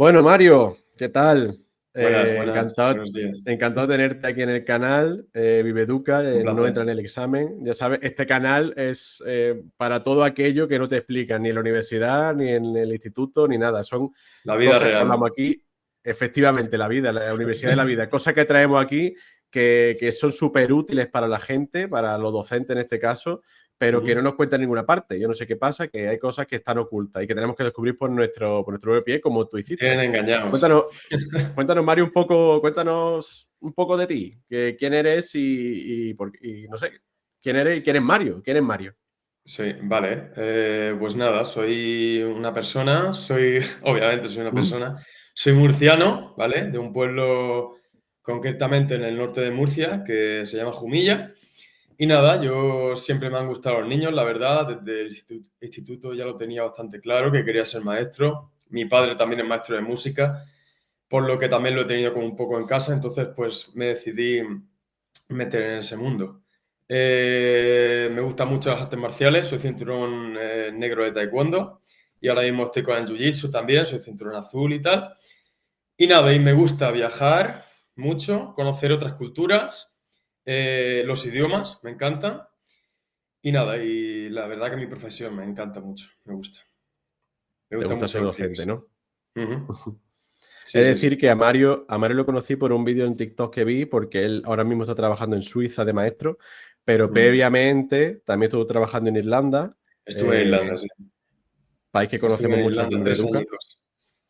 Bueno, Mario, ¿qué tal? Buenas, buenas, Encantado, buenos días. encantado de tenerte aquí en el canal, Viveduca, Un no placer. entra en el examen. Ya sabes, este canal es para todo aquello que no te explican ni en la universidad, ni en el instituto, ni nada. Son La vida cosas que real. hablamos aquí, efectivamente, la vida, la universidad de la vida, cosas que traemos aquí que son súper útiles para la gente, para los docentes en este caso, pero que no Ujú. nos cuentan en ninguna parte. Yo no sé qué pasa, que hay cosas que están ocultas y que tenemos que descubrir por nuestro propio pie, como tú hiciste. Tienen engañados. Cuéntanos, cuéntanos, Mario, cuéntanos un poco de ti, quién eres y no sé, quién eres y quién es Mario, quién es Mario. Sí, vale. Pues nada, soy una persona, obviamente soy una persona, soy murciano, ¿vale? De un pueblo concretamente en el norte de Murcia que se llama Jumilla. Y nada, yo siempre me han gustado los niños, la verdad, desde el instituto ya lo tenía bastante claro, que quería ser maestro. Mi padre también es maestro de música, por lo que también lo he tenido como un poco en casa, entonces pues me decidí meter en ese mundo. Me gustan mucho las artes marciales, soy cinturón negro de taekwondo y ahora mismo estoy con el jiu-jitsu también, soy cinturón azul y tal. Y nada, y me gusta viajar mucho, conocer otras culturas, los idiomas, me encantan. Y nada, y la verdad que mi profesión me encanta mucho, me gusta. Me Te gustan gusta mucho ser los docente, críos. ¿no? Ujú. Sí, Es sí, decir, sí. que a Mario lo conocí por un vídeo en TikTok que vi, porque él ahora mismo está trabajando en Suiza de maestro, pero Ujú. previamente también estuvo trabajando en Irlanda, Estuve en eh, Irlanda, sí. país que Estuve conocemos en mucho aquí Irlanda en tres Viveduca, añicos.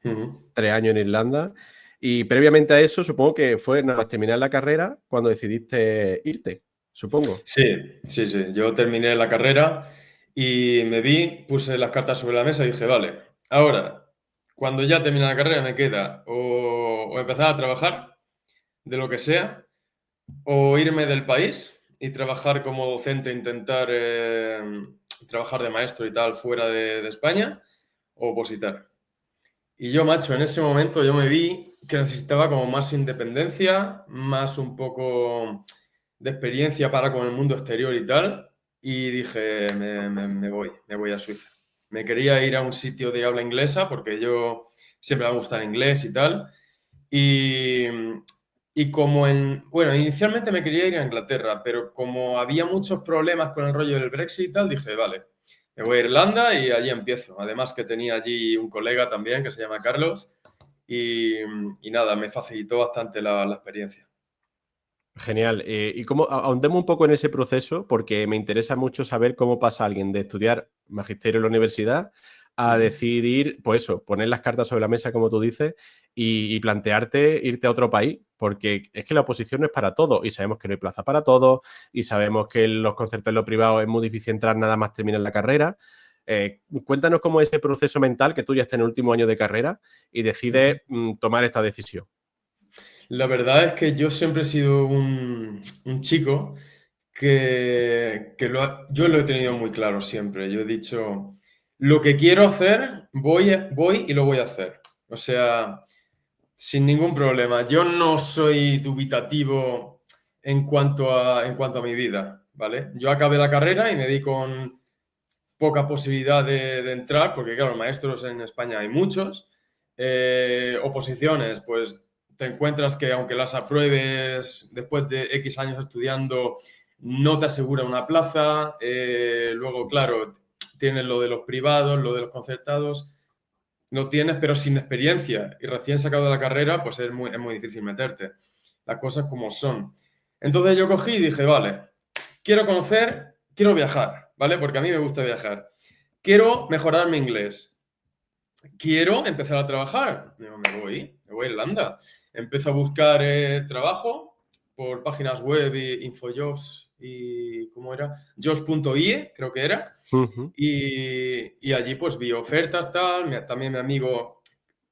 Ujú. 3 años en Irlanda. Y previamente a eso, supongo que fue nada más terminar la carrera cuando decidiste irte, supongo. Sí, sí, sí. Yo terminé la carrera y me vi, puse las cartas sobre la mesa y dije, vale, ahora, cuando ya termine la carrera me queda o empezar a trabajar de lo que sea, o irme del país y trabajar como docente, intentar trabajar de maestro y tal fuera de España, o opositar. Y yo, macho, en ese momento yo me vi que necesitaba como más independencia, más un poco de experiencia para con el mundo exterior y tal. Y dije, me voy a Suiza. Me quería ir a un sitio de habla inglesa porque yo siempre me ha gustado el inglés y tal. Y, bueno, inicialmente me quería ir a Inglaterra, pero como había muchos problemas con el rollo del Brexit y tal, dije, vale, me voy a Irlanda y allí empiezo. Además que tenía allí un colega también que se llama Carlos y, y nada, me facilitó bastante la experiencia. Genial. Y cómo, ahondemos un poco en ese proceso, porque me interesa mucho saber cómo pasa alguien de estudiar magisterio en la universidad a Ujú. decidir, pues eso, poner las cartas sobre la mesa, como tú dices, y plantearte irte a otro país, porque es que la oposición no es para todo, y sabemos que no hay plaza para todos, y sabemos que en los concertos en lo privado es muy difícil entrar nada más terminar la carrera. Cuéntanos cómo es ese proceso mental que tú ya estás en el último año de carrera y decides Ujú. tomar esta decisión. La verdad es que yo siempre he sido un chico yo lo he tenido muy claro siempre. Yo he dicho, lo que quiero hacer, voy y lo voy a hacer. O sea, sin ningún problema. Yo no soy dubitativo en cuanto a mi vida, ¿vale? Yo acabé la carrera y me di con poca posibilidad de entrar, porque claro, maestros en España hay muchos. Oposiciones, pues te encuentras que aunque las apruebes después de X años estudiando, no te asegura una plaza. Luego, claro, tienes lo de los privados, lo de los concertados. Lo tienes, pero sin experiencia y recién sacado de la carrera, pues es muy difícil meterte. Las cosas como son. Entonces yo cogí y dije, vale, quiero conocer, quiero viajar, ¿vale? Porque a mí me gusta viajar. Quiero mejorar mi inglés. Quiero empezar a trabajar. Digo, me voy a Irlanda. Empiezo a buscar trabajo por páginas web y Infojobs y ¿cómo era? Jobs.ie, creo que era. Ujú. Y allí pues vi ofertas, tal. También mi amigo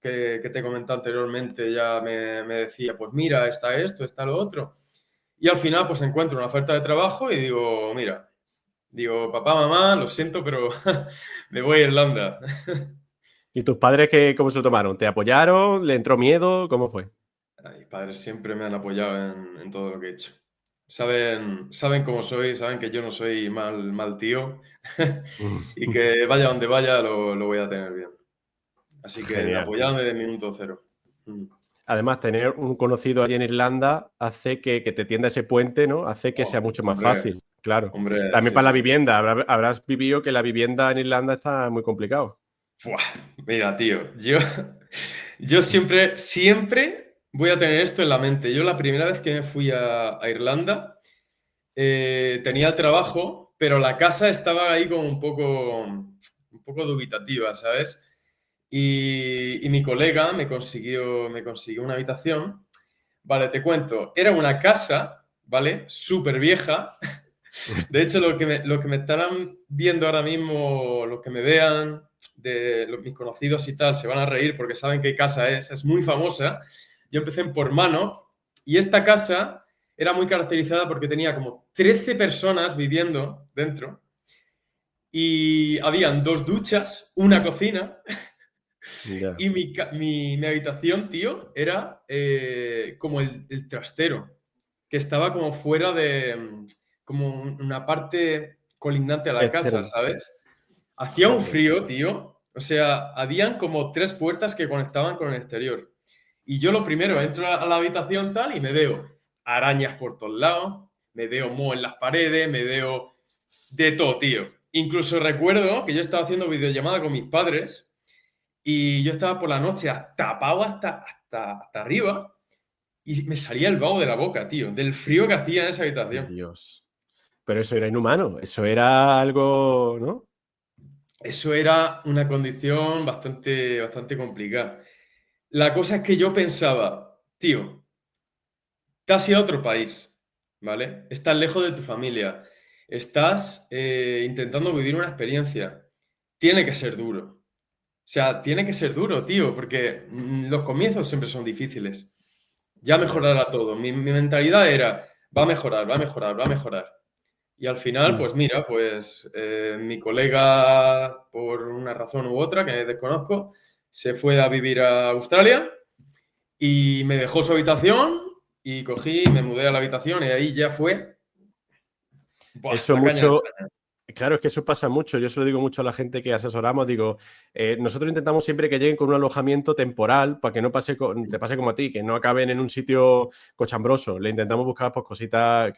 que te comenté anteriormente ya me decía, pues mira, está esto, está lo otro. Y al final pues encuentro una oferta de trabajo y digo, mira, digo, papá, mamá, lo siento, pero me voy a Irlanda. ¿Y tus padres cómo se lo tomaron? ¿Te apoyaron? ¿Le entró miedo? ¿Cómo fue? Mis padres siempre me han apoyado en todo lo que he hecho. Saben cómo soy, saben que yo no soy mal tío y que vaya donde vaya lo voy a tener bien. Así que Genial, tío. apoyadme de minuto cero. Mm. Además, tener un conocido allí en Irlanda hace que te tienda ese puente, ¿no? Hace que sea Oh, mucho más hombre, fácil, claro. hombre, También sí, para la sí. vivienda. Habrás vivido que la vivienda en Irlanda está muy complicado. Buah, mira, tío, yo siempre voy a tener esto en la mente. Yo la primera vez que me fui a Irlanda, tenía el trabajo, pero la casa estaba ahí como un poco dubitativa, ¿sabes? Y mi colega me consiguió una habitación. Vale, te cuento, era una casa, ¿vale? Súper vieja. De hecho, lo que me estarán viendo ahora mismo, los que me vean, mis conocidos y tal, se van a reír porque saben qué casa es muy famosa. Yo empecé en Portmano y esta casa era muy caracterizada porque tenía como 13 personas viviendo dentro y habían 2 duchas, una cocina Ya. y mi habitación, tío, era como el trastero, que estaba como fuera como una parte colindante a la casa, Externo. ¿sabes? Hacía un Joder. frío, tío. O sea, habían como 3 puertas que conectaban con el exterior. Y yo lo primero, entro a la habitación tal y me veo arañas por todos lados, me veo moho en las paredes, me veo de todo, tío. Incluso recuerdo que yo estaba haciendo videollamada con mis padres y yo estaba por la noche tapado hasta arriba y me salía el vaho de la boca, tío, del frío que hacía en esa habitación. Dios. Pero eso era inhumano. Eso era algo, ¿no? Eso era una condición bastante complicada. La cosa es que yo pensaba, tío, te has ido a otro país, ¿vale? Estás lejos de tu familia, estás intentando vivir una experiencia. Tiene que ser duro. O sea, tiene que ser duro, tío, porque los comienzos siempre son difíciles. Ya Ya. mejorará todo. Mi mentalidad era, va a mejorar, va a mejorar, va a mejorar. Y al final, Mm. pues mira, pues mi colega, por una razón u otra que desconozco, se fue a vivir a Australia y me dejó su habitación y cogí, me mudé a la habitación y ahí ya fue, buah, Eso la caña de mucho. España. Claro, es que eso pasa mucho. Yo se lo digo mucho a la gente que asesoramos. Digo, nosotros intentamos siempre que lleguen con un alojamiento temporal para que no te pase como a ti, que no acaben en un sitio cochambroso. Le intentamos buscar pues, cositas.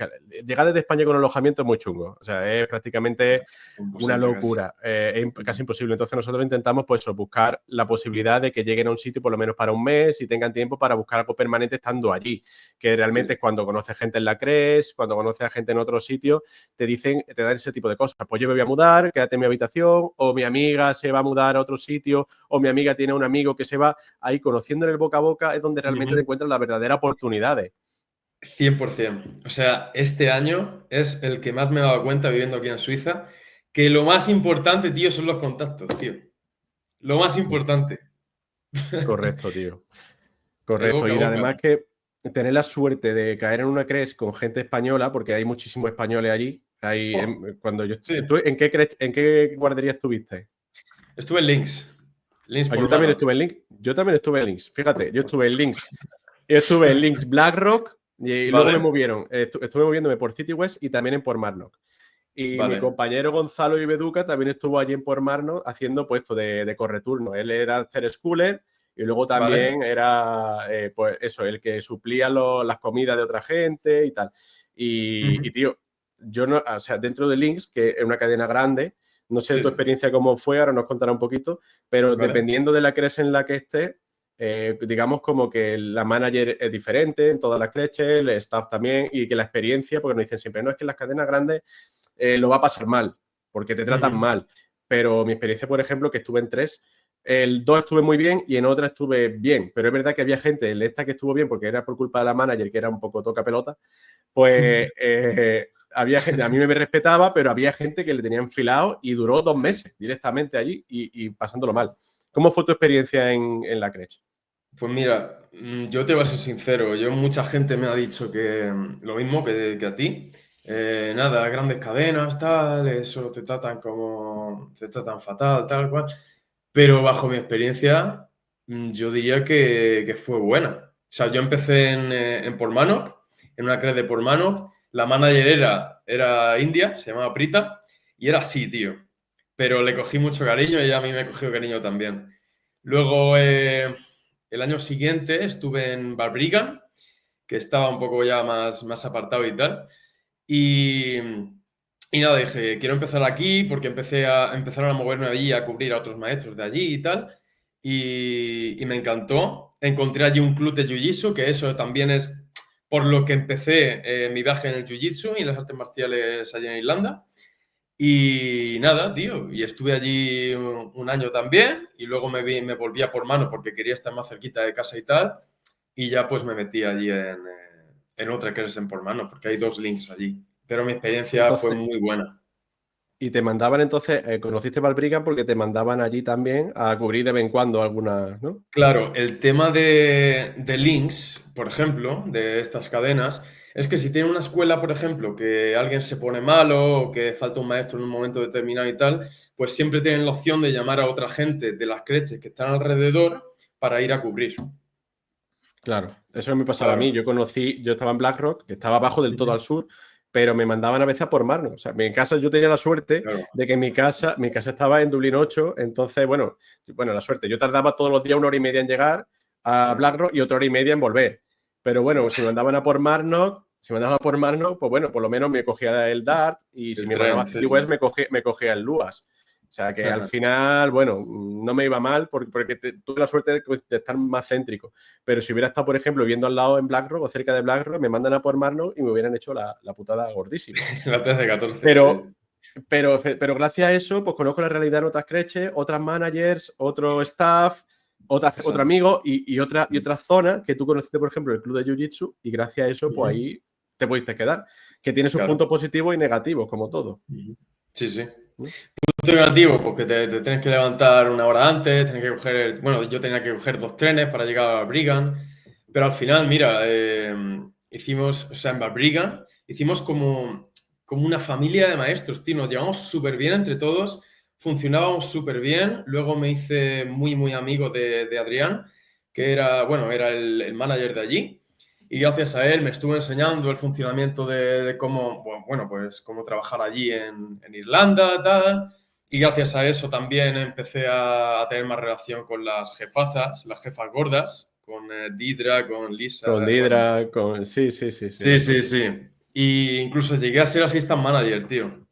Llegar desde España con un alojamiento es muy chungo. O sea, es prácticamente Es una imposible casi. locura. Es casi imposible. Entonces nosotros intentamos pues, eso, buscar la posibilidad de que lleguen a un sitio por lo menos para un mes y tengan tiempo para buscar algo permanente estando allí. Que realmente Sí. es cuando conoces gente en la CRES, cuando conoces a gente en otros sitios te dicen, te dan ese tipo de cosas. Pues yo me voy a mudar, quédate en mi habitación, o mi amiga se va a mudar a otro sitio, o mi amiga tiene un amigo que se va. Ahí conociendo en el boca a boca es donde realmente te Ujú. encuentras las verdaderas oportunidades. 100%. O sea, este año es el que más me he dado cuenta viviendo aquí en Suiza, que lo más importante, tío, son los contactos, tío. Lo más importante. Correcto, tío. El Correcto. boca a Y boca. además que tener la suerte de caer en una CRES con gente española, porque hay muchísimos españoles allí. Oh, Cuando yo, sí. ¿tú en qué guardería estuviste? Estuve en Links. Links Ah, por yo también mano. estuve en Links. Yo también estuve en Links. Fíjate, yo estuve en Links. Yo estuve en Links BlackRock y luego me Vale, movieron. Estuve moviéndome por City West y también en Portmarnock. Y mi vale, compañero Gonzalo Ibeduca también estuvo allí en Portmarnock haciendo puesto de correturno. Él era after schooler y luego vale. también era, pues eso, el que suplía las comidas de otra gente y tal. Y, Ujú. tío, yo no, o sea, dentro de Links, que es una cadena grande, no sé tu Sí, experiencia cómo fue, ahora nos contará un poquito, pero vale. dependiendo de la crece en la que esté, digamos como que la manager es diferente en todas las creches, el staff también, y que la experiencia, porque nos dicen siempre, no es que en las cadenas grandes lo va a pasar mal, porque te tratan Ujú. mal. Pero mi experiencia, por ejemplo, que estuve en tres, el dos estuve muy bien y en otra estuve bien. Pero es verdad que había gente, en esta que estuvo bien, porque era por culpa de la manager, que era un poco toca pelota, pues había gente, a mí me respetaba, pero había gente que le tenía enfilado y duró 2 meses directamente allí y pasándolo mal. ¿Cómo fue tu experiencia en la creche? Pues mira, yo te voy a ser sincero. Mucha gente me ha dicho que lo mismo que a ti. Nada, grandes cadenas, tal, eso te tratan fatal, tal cual. Pero bajo mi experiencia, yo diría que fue buena. O sea, yo empecé en Portmanock, en una cruz de Portmanock. La manager era india, se llamaba Prita, y era así, tío. Pero le cogí mucho cariño y ella a mí me cogió cariño también. Luego, el año siguiente estuve en Barbrigan, que estaba un poco ya más apartado y tal. Y, y nada, dije, quiero empezar aquí porque empezaron a moverme allí, a cubrir a otros maestros de allí y tal. Y me encantó. Encontré allí un club de Jiu-Jitsu, que eso también es por lo que empecé mi viaje en el Jiu-Jitsu y en las artes marciales allí en Irlanda. Y nada, tío, y estuve allí un año también y luego me volví a por mano porque quería estar más cerquita de casa y tal. Y ya pues me metí allí en otra que es en por mano, porque hay 2 links allí. Pero mi experiencia fue Entonces, muy buena. y te mandaban entonces, conociste Valbrigan porque te mandaban allí también a cubrir de vez en cuando algunas, ¿no? Claro, el tema de links, por ejemplo, de estas cadenas, es que si tiene una escuela, por ejemplo, que alguien se pone malo o que falta un maestro en un momento determinado y tal, pues siempre tienen la opción de llamar a otra gente de las creches que están alrededor para ir a cubrir. Claro, eso me pasaba a mí. Claro. Yo estaba en Blackrock, que estaba abajo del todo Ujú. al sur, pero me mandaban a veces a por Marno. O sea, en mi casa yo tenía la suerte Claro, de que mi casa estaba en Dublín 8, entonces, bueno, la suerte. Yo tardaba todos los días 1 hora y media en llegar a claro. Blackrock y 1 hora y media en volver. Pero bueno, Buah, si me mandaban a por Marno, pues bueno, por lo menos me cogía el Dart y si el me mandaba tren, a sí, City sí. West me cogía el Luas. O sea que al final, bueno, no me iba mal porque tuve la suerte de estar más céntrico. Pero si hubiera estado, por ejemplo, viviendo al lado en Blackrock o cerca de Blackrock, me mandan a por Marno y me hubieran hecho la putada gordísima. La 13-14, Pero, sí. pero gracias a eso, pues conozco la realidad en otras creches, otras managers, otro staff, otro Exacto. amigo y otras zonas que tú conociste, por ejemplo, el club de Jiu-Jitsu y gracias a eso, pues Ujú. ahí te pudiste quedar. Que tiene sus Claro. puntos positivos y negativos, como todo. Ujú. Sí, sí. ¿No? Punto negativo, porque te tienes que levantar una hora antes, tienes que coger, bueno, yo tenía que coger 2 trenes para llegar a Brigham, pero al final, mira, hicimos, o sea, en Brigham, hicimos como una familia de maestros, tío, nos llevamos súper bien entre todos, funcionábamos súper bien, luego me hice muy, muy amigo de Adrián, que era, bueno, era el manager de allí, y gracias a él me estuvo enseñando el funcionamiento de cómo, bueno, pues cómo trabajar allí en Irlanda, tal. Y gracias a eso también empecé a tener más relación con las jefazas, las jefas gordas, con Didra, con Con Lisa, bueno. Didra, con... Sí, sí, sí, sí. Sí, sí, sí. Y incluso llegué a ser assistant manager, tío.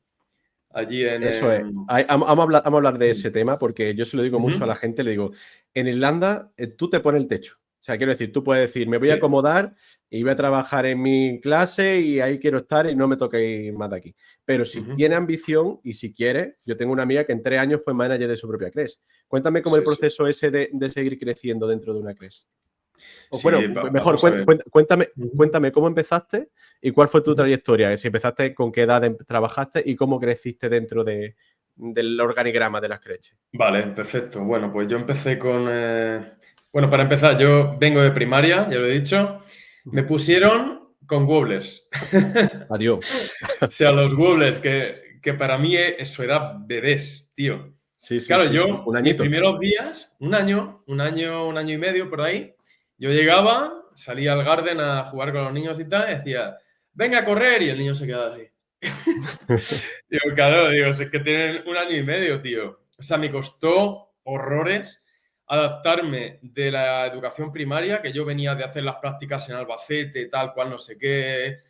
Allí en... Eso es. Vamos a hablar de Mm. ese tema porque yo se lo digo mucho a la Ujú. gente, le digo, en Irlanda tú te pones el techo. O sea, quiero decir, tú puedes decir, me voy a Sí, acomodar y voy a trabajar en mi clase y ahí quiero estar y no me toquéis más de aquí. Pero si ujú. tiene ambición y si quiere, yo tengo una amiga que en 3 años fue manager de su propia CRES. Cuéntame cómo el Sí, sí. proceso ese de seguir creciendo dentro de una CRES. O bueno, Sí, mejor, vamos a ver. cuéntame, Ujú. cuéntame cómo empezaste y cuál fue tu Ujú. trayectoria. Si empezaste, con qué edad trabajaste y cómo creciste dentro del organigrama de las creches. Vale, perfecto. Bueno, pues yo empecé con... Bueno, para empezar, yo vengo de primaria, ya lo he dicho. Me pusieron con Wobblers. Adiós. O sea, los Wobblers, que para mí eso era bebés, tío. Sí, sí, Claro, sí, sí. yo, Un mis añito. primeros días, un año y medio por ahí, yo llegaba, salía al garden a jugar con los niños y tal, y decía, venga a correr, y el niño se quedaba así. Digo, claro, digo, es que tienen un año y medio, tío. O sea, me costó horrores adaptarme de la educación primaria, que yo venía de hacer las prácticas en Albacete, tal cual, no sé qué,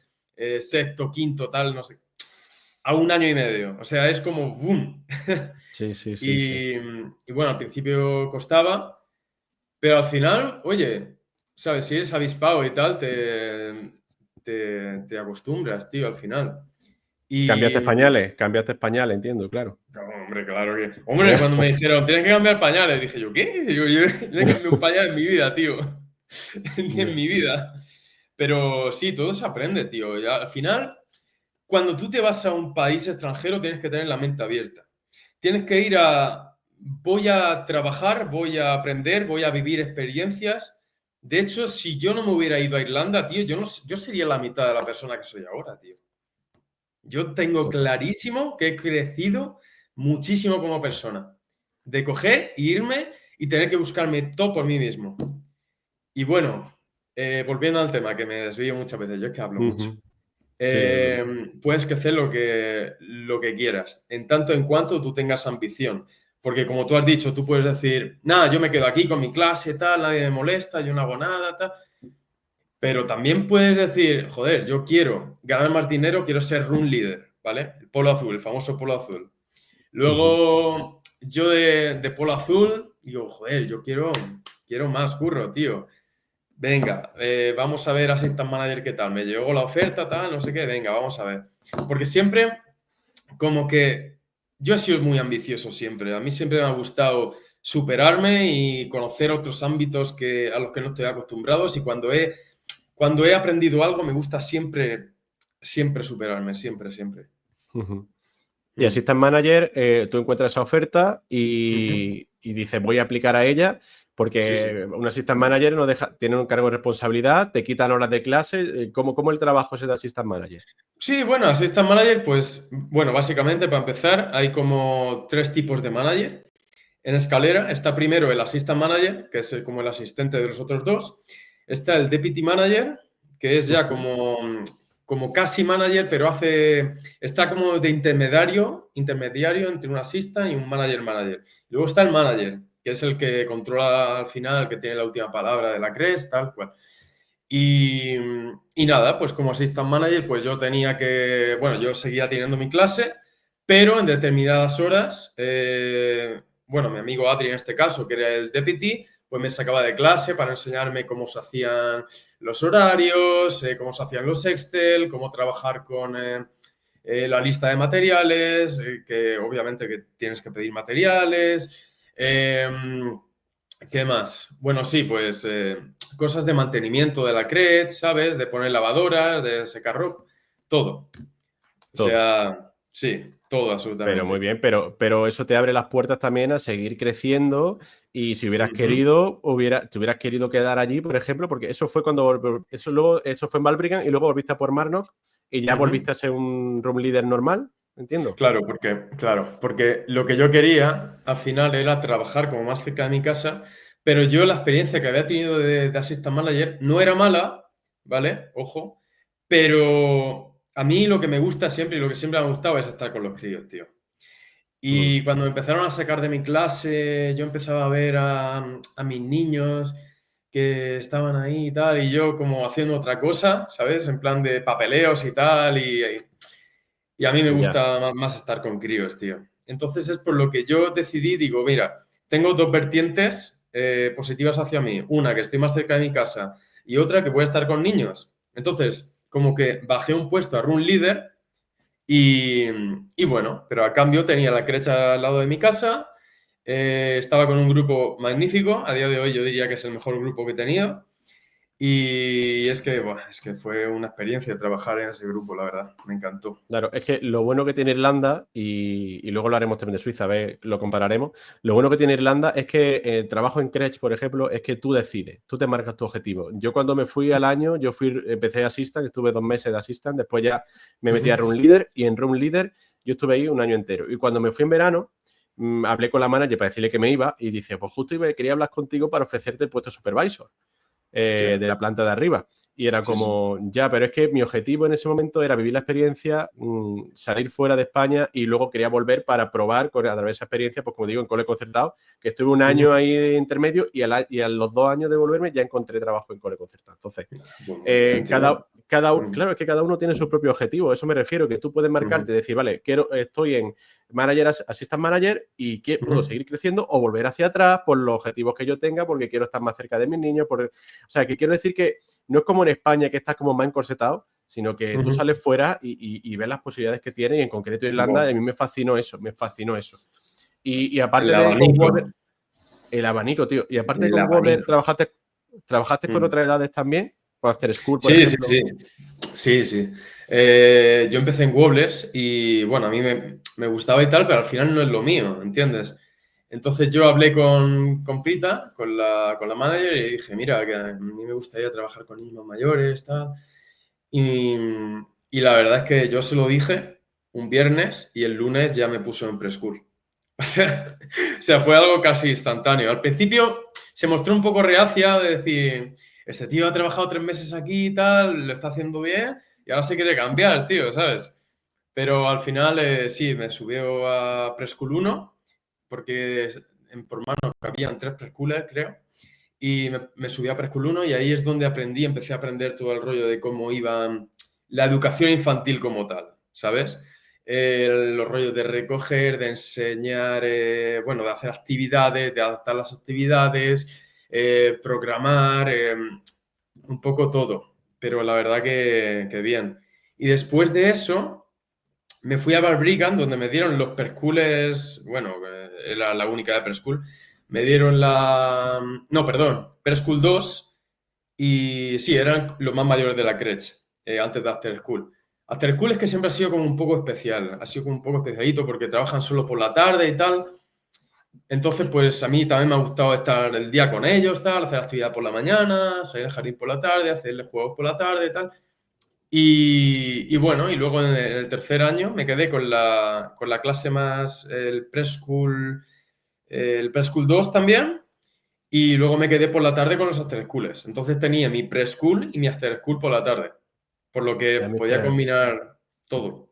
sexto, quinto, tal, no sé, a un año y medio. O sea, es como ¡boom! Sí, sí, sí, sí. Y bueno, al principio costaba, pero al final, oye, ¿sabes? Si eres avispado y tal, te acostumbras, tío, al final. Y Cambiaste pañales, entiendo, claro. no, hombre, claro que. Hombre, cuando me dijeron, tienes que cambiar pañales, dije yo, ¿qué? Digo, yo no he cambiado un pañal en mi vida, tío. Ni en mi vida. Pero sí, todo se aprende, tío. Y al final, cuando tú te vas a un país extranjero, tienes que tener la mente abierta. Tienes que ir a. Voy a trabajar, voy a aprender, voy a vivir experiencias. De hecho, si yo no me hubiera ido a Irlanda, tío, yo, no, yo sería la mitad de la persona que soy ahora, tío. Yo tengo Total. clarísimo que he crecido muchísimo como persona. De coger, irme y tener que buscarme todo por mí mismo. Y bueno, volviendo al tema, que me desvío muchas veces, yo es que hablo mucho. Ujú. Sí, es Puedes crecer lo que quieras, en tanto en cuanto tú tengas ambición. Porque como tú has dicho, tú puedes decir, nada, yo me quedo aquí con mi clase, tal, nadie me molesta, yo no hago nada, tal. Pero también puedes decir, joder, yo quiero ganar más dinero, quiero ser room leader, ¿vale? El polo azul, el famoso polo azul. Ujú, Luego, yo de polo azul, digo, joder, yo quiero más curro, tío. Venga, vamos a ver Assistant Manager qué tal. Me llegó la oferta, tal, no sé qué, venga, vamos a ver. Porque siempre, como que yo he sido muy ambicioso siempre. A mí siempre me ha gustado superarme y conocer otros ámbitos a los que no estoy acostumbrado. Y cuando he aprendido algo, me gusta siempre superarme, siempre, siempre. ujú. Y Mm. Assistant Manager, tú encuentras esa oferta Ujú. y dices, voy a aplicar a ella, Sí, sí. porque un Assistant Manager no deja, tiene un cargo de responsabilidad, te quitan horas de clase. ¿Cómo el trabajo es de Assistant Manager? Sí, bueno, Assistant Manager, pues, bueno, básicamente para empezar, hay como tres tipos de manager. En escalera está primero el Assistant Manager, que es como el asistente de los otros dos. Está el Deputy Manager, que es ya Ujú. como casi manager, pero está como de intermediario entre un assistant y un manager. Luego está el manager, que es el que controla al final, el que tiene la última palabra de la CRES, tal cual. Y, y nada, pues como assistant manager, pues yo seguía teniendo mi clase, pero en determinadas horas, bueno, mi amigo Adri en este caso, que era el deputy, pues me sacaba de clase para enseñarme cómo se hacían los horarios, cómo se hacían los Excel, cómo trabajar con la lista de materiales, que obviamente que tienes que pedir materiales. ¿Qué más? Bueno, sí, pues cosas de mantenimiento de la CRED, ¿sabes? De poner lavadoras, de secar ropa, todo. O Todo. sea, sí, todo Pero muy absolutamente. bien, pero eso te abre las puertas también a seguir creciendo y si hubieras Ujú, querido, te hubieras querido quedar allí, por ejemplo, porque eso fue eso fue en Balbrigan y luego volviste a por Marnock y ya ujú. volviste a ser un room leader normal, entiendo. Claro, porque lo que yo quería al final era trabajar como más cerca de mi casa, pero yo la experiencia que había tenido de Assistant Manager no era mala, ¿vale? Ojo, pero a mí lo que me gusta siempre y lo que siempre me ha gustado es estar con los críos, tío. Mm, Y cuando me empezaron a sacar de mi clase, yo empezaba a ver a mis niños que estaban ahí y tal, y yo como haciendo otra cosa, ¿sabes? En plan de papeleos y tal, y a mí me ya. gusta más estar con críos, tío. Entonces es por lo que yo decidí, digo, mira, tengo dos vertientes positivas hacia mí. Una, que estoy más cerca de mi casa, y otra, que voy a estar con niños. Entonces, como que bajé un puesto a Room Leader y, y bueno, pero a cambio tenía la crecha al lado de mi casa, estaba con un grupo magnífico, a día de hoy yo diría que es el mejor grupo que he tenido. Y es que, bueno, es que fue una experiencia trabajar en ese grupo, la verdad, me encantó. Claro, es que lo bueno que tiene Irlanda, y luego lo haremos también de Suiza, a ver, lo compararemos. Lo bueno que tiene Irlanda es que el trabajo en Cretch, por ejemplo, es que tú decides, tú te marcas tu objetivo. Yo cuando me fui al año, empecé Assistant, estuve 2 meses de Assistant, después ya me metí a Ujú. Room Leader y en Room Leader yo estuve ahí un año entero. Y cuando me fui en verano, hablé con la manager para decirle que me iba y dice, pues justo quería hablar contigo para ofrecerte el puesto de supervisor Hostia, de la planta de arriba. Y era sí, sí. como, ya, pero es que mi objetivo en ese momento era vivir la experiencia, salir fuera de España y luego quería volver para probar a través de esa experiencia, pues como digo, en cole concertado, que estuve un Ujú. año ahí intermedio y a los 2 años de volverme ya encontré trabajo en cole concertado. Entonces, Pues muy bien, tío. Ujú, claro, es que cada uno tiene su propio objetivo. Eso me refiero, que tú puedes marcarte ujú, y decir, vale, estoy en assistant manager y que puedo ujú, seguir creciendo o volver hacia atrás por los objetivos que yo tenga, porque quiero estar más cerca de mis niños. O sea, que quiero decir que no es como en España que estás como más encorsetado, sino que tú ujú. sales fuera y ves las posibilidades que tienes y en concreto Irlanda, Buah, a mí me fascinó eso, me fascinó eso. Y aparte el de con abanico, Wolver, el abanico, tío. Y aparte de el con Wolver, abanico. ¿trabajaste con Mm. otras edades también? Con After School, por Sí, sí, ejemplo. sí. Sí, sí. Yo empecé en Wobblers y bueno, a mí me gustaba y tal, pero al final no es lo mío, ¿entiendes? Entonces yo hablé con Prita, con la manager, y dije, mira, que a mí me gustaría trabajar con niños mayores, tal. Y, y la verdad es que yo se lo dije un viernes y el lunes ya me puso en preschool. O sea, fue algo casi instantáneo. Al principio se mostró un poco reacia de decir, este tío ha trabajado 3 meses aquí y tal, lo está haciendo bien y ahora se quiere cambiar, tío, ¿sabes? Pero al final sí, me subió a preschool 1 porque por mano habían 3 preschoolers, creo, y me subí a preschool 1 y ahí es donde empecé a aprender todo el rollo de cómo iba la educación infantil como tal, ¿sabes? Los rollos de recoger, de enseñar, bueno, de hacer actividades, de adaptar las actividades, programar, un poco todo, pero la verdad que bien. Y después de eso me fui a Barbrigan, donde me dieron los preschoolers, bueno, era la única de preschool, me dieron no, perdón, preschool 2 y sí, eran los más mayores de la crèche, antes de After School. After School es que siempre ha sido como un poco especial, ha sido como un poco especialito porque trabajan solo por la tarde y tal. Entonces, pues a mí también me ha gustado estar el día con ellos, tal, hacer actividad por la mañana, salir al jardín por la tarde, hacerles juegos por la tarde y tal. Y bueno, y luego en el tercer año me quedé con la clase más, el preschool 2 también, y luego me quedé por la tarde con los after schools. Entonces tenía mi preschool y mi after school por la tarde, por lo que Y a mí es podía que- combinar todo.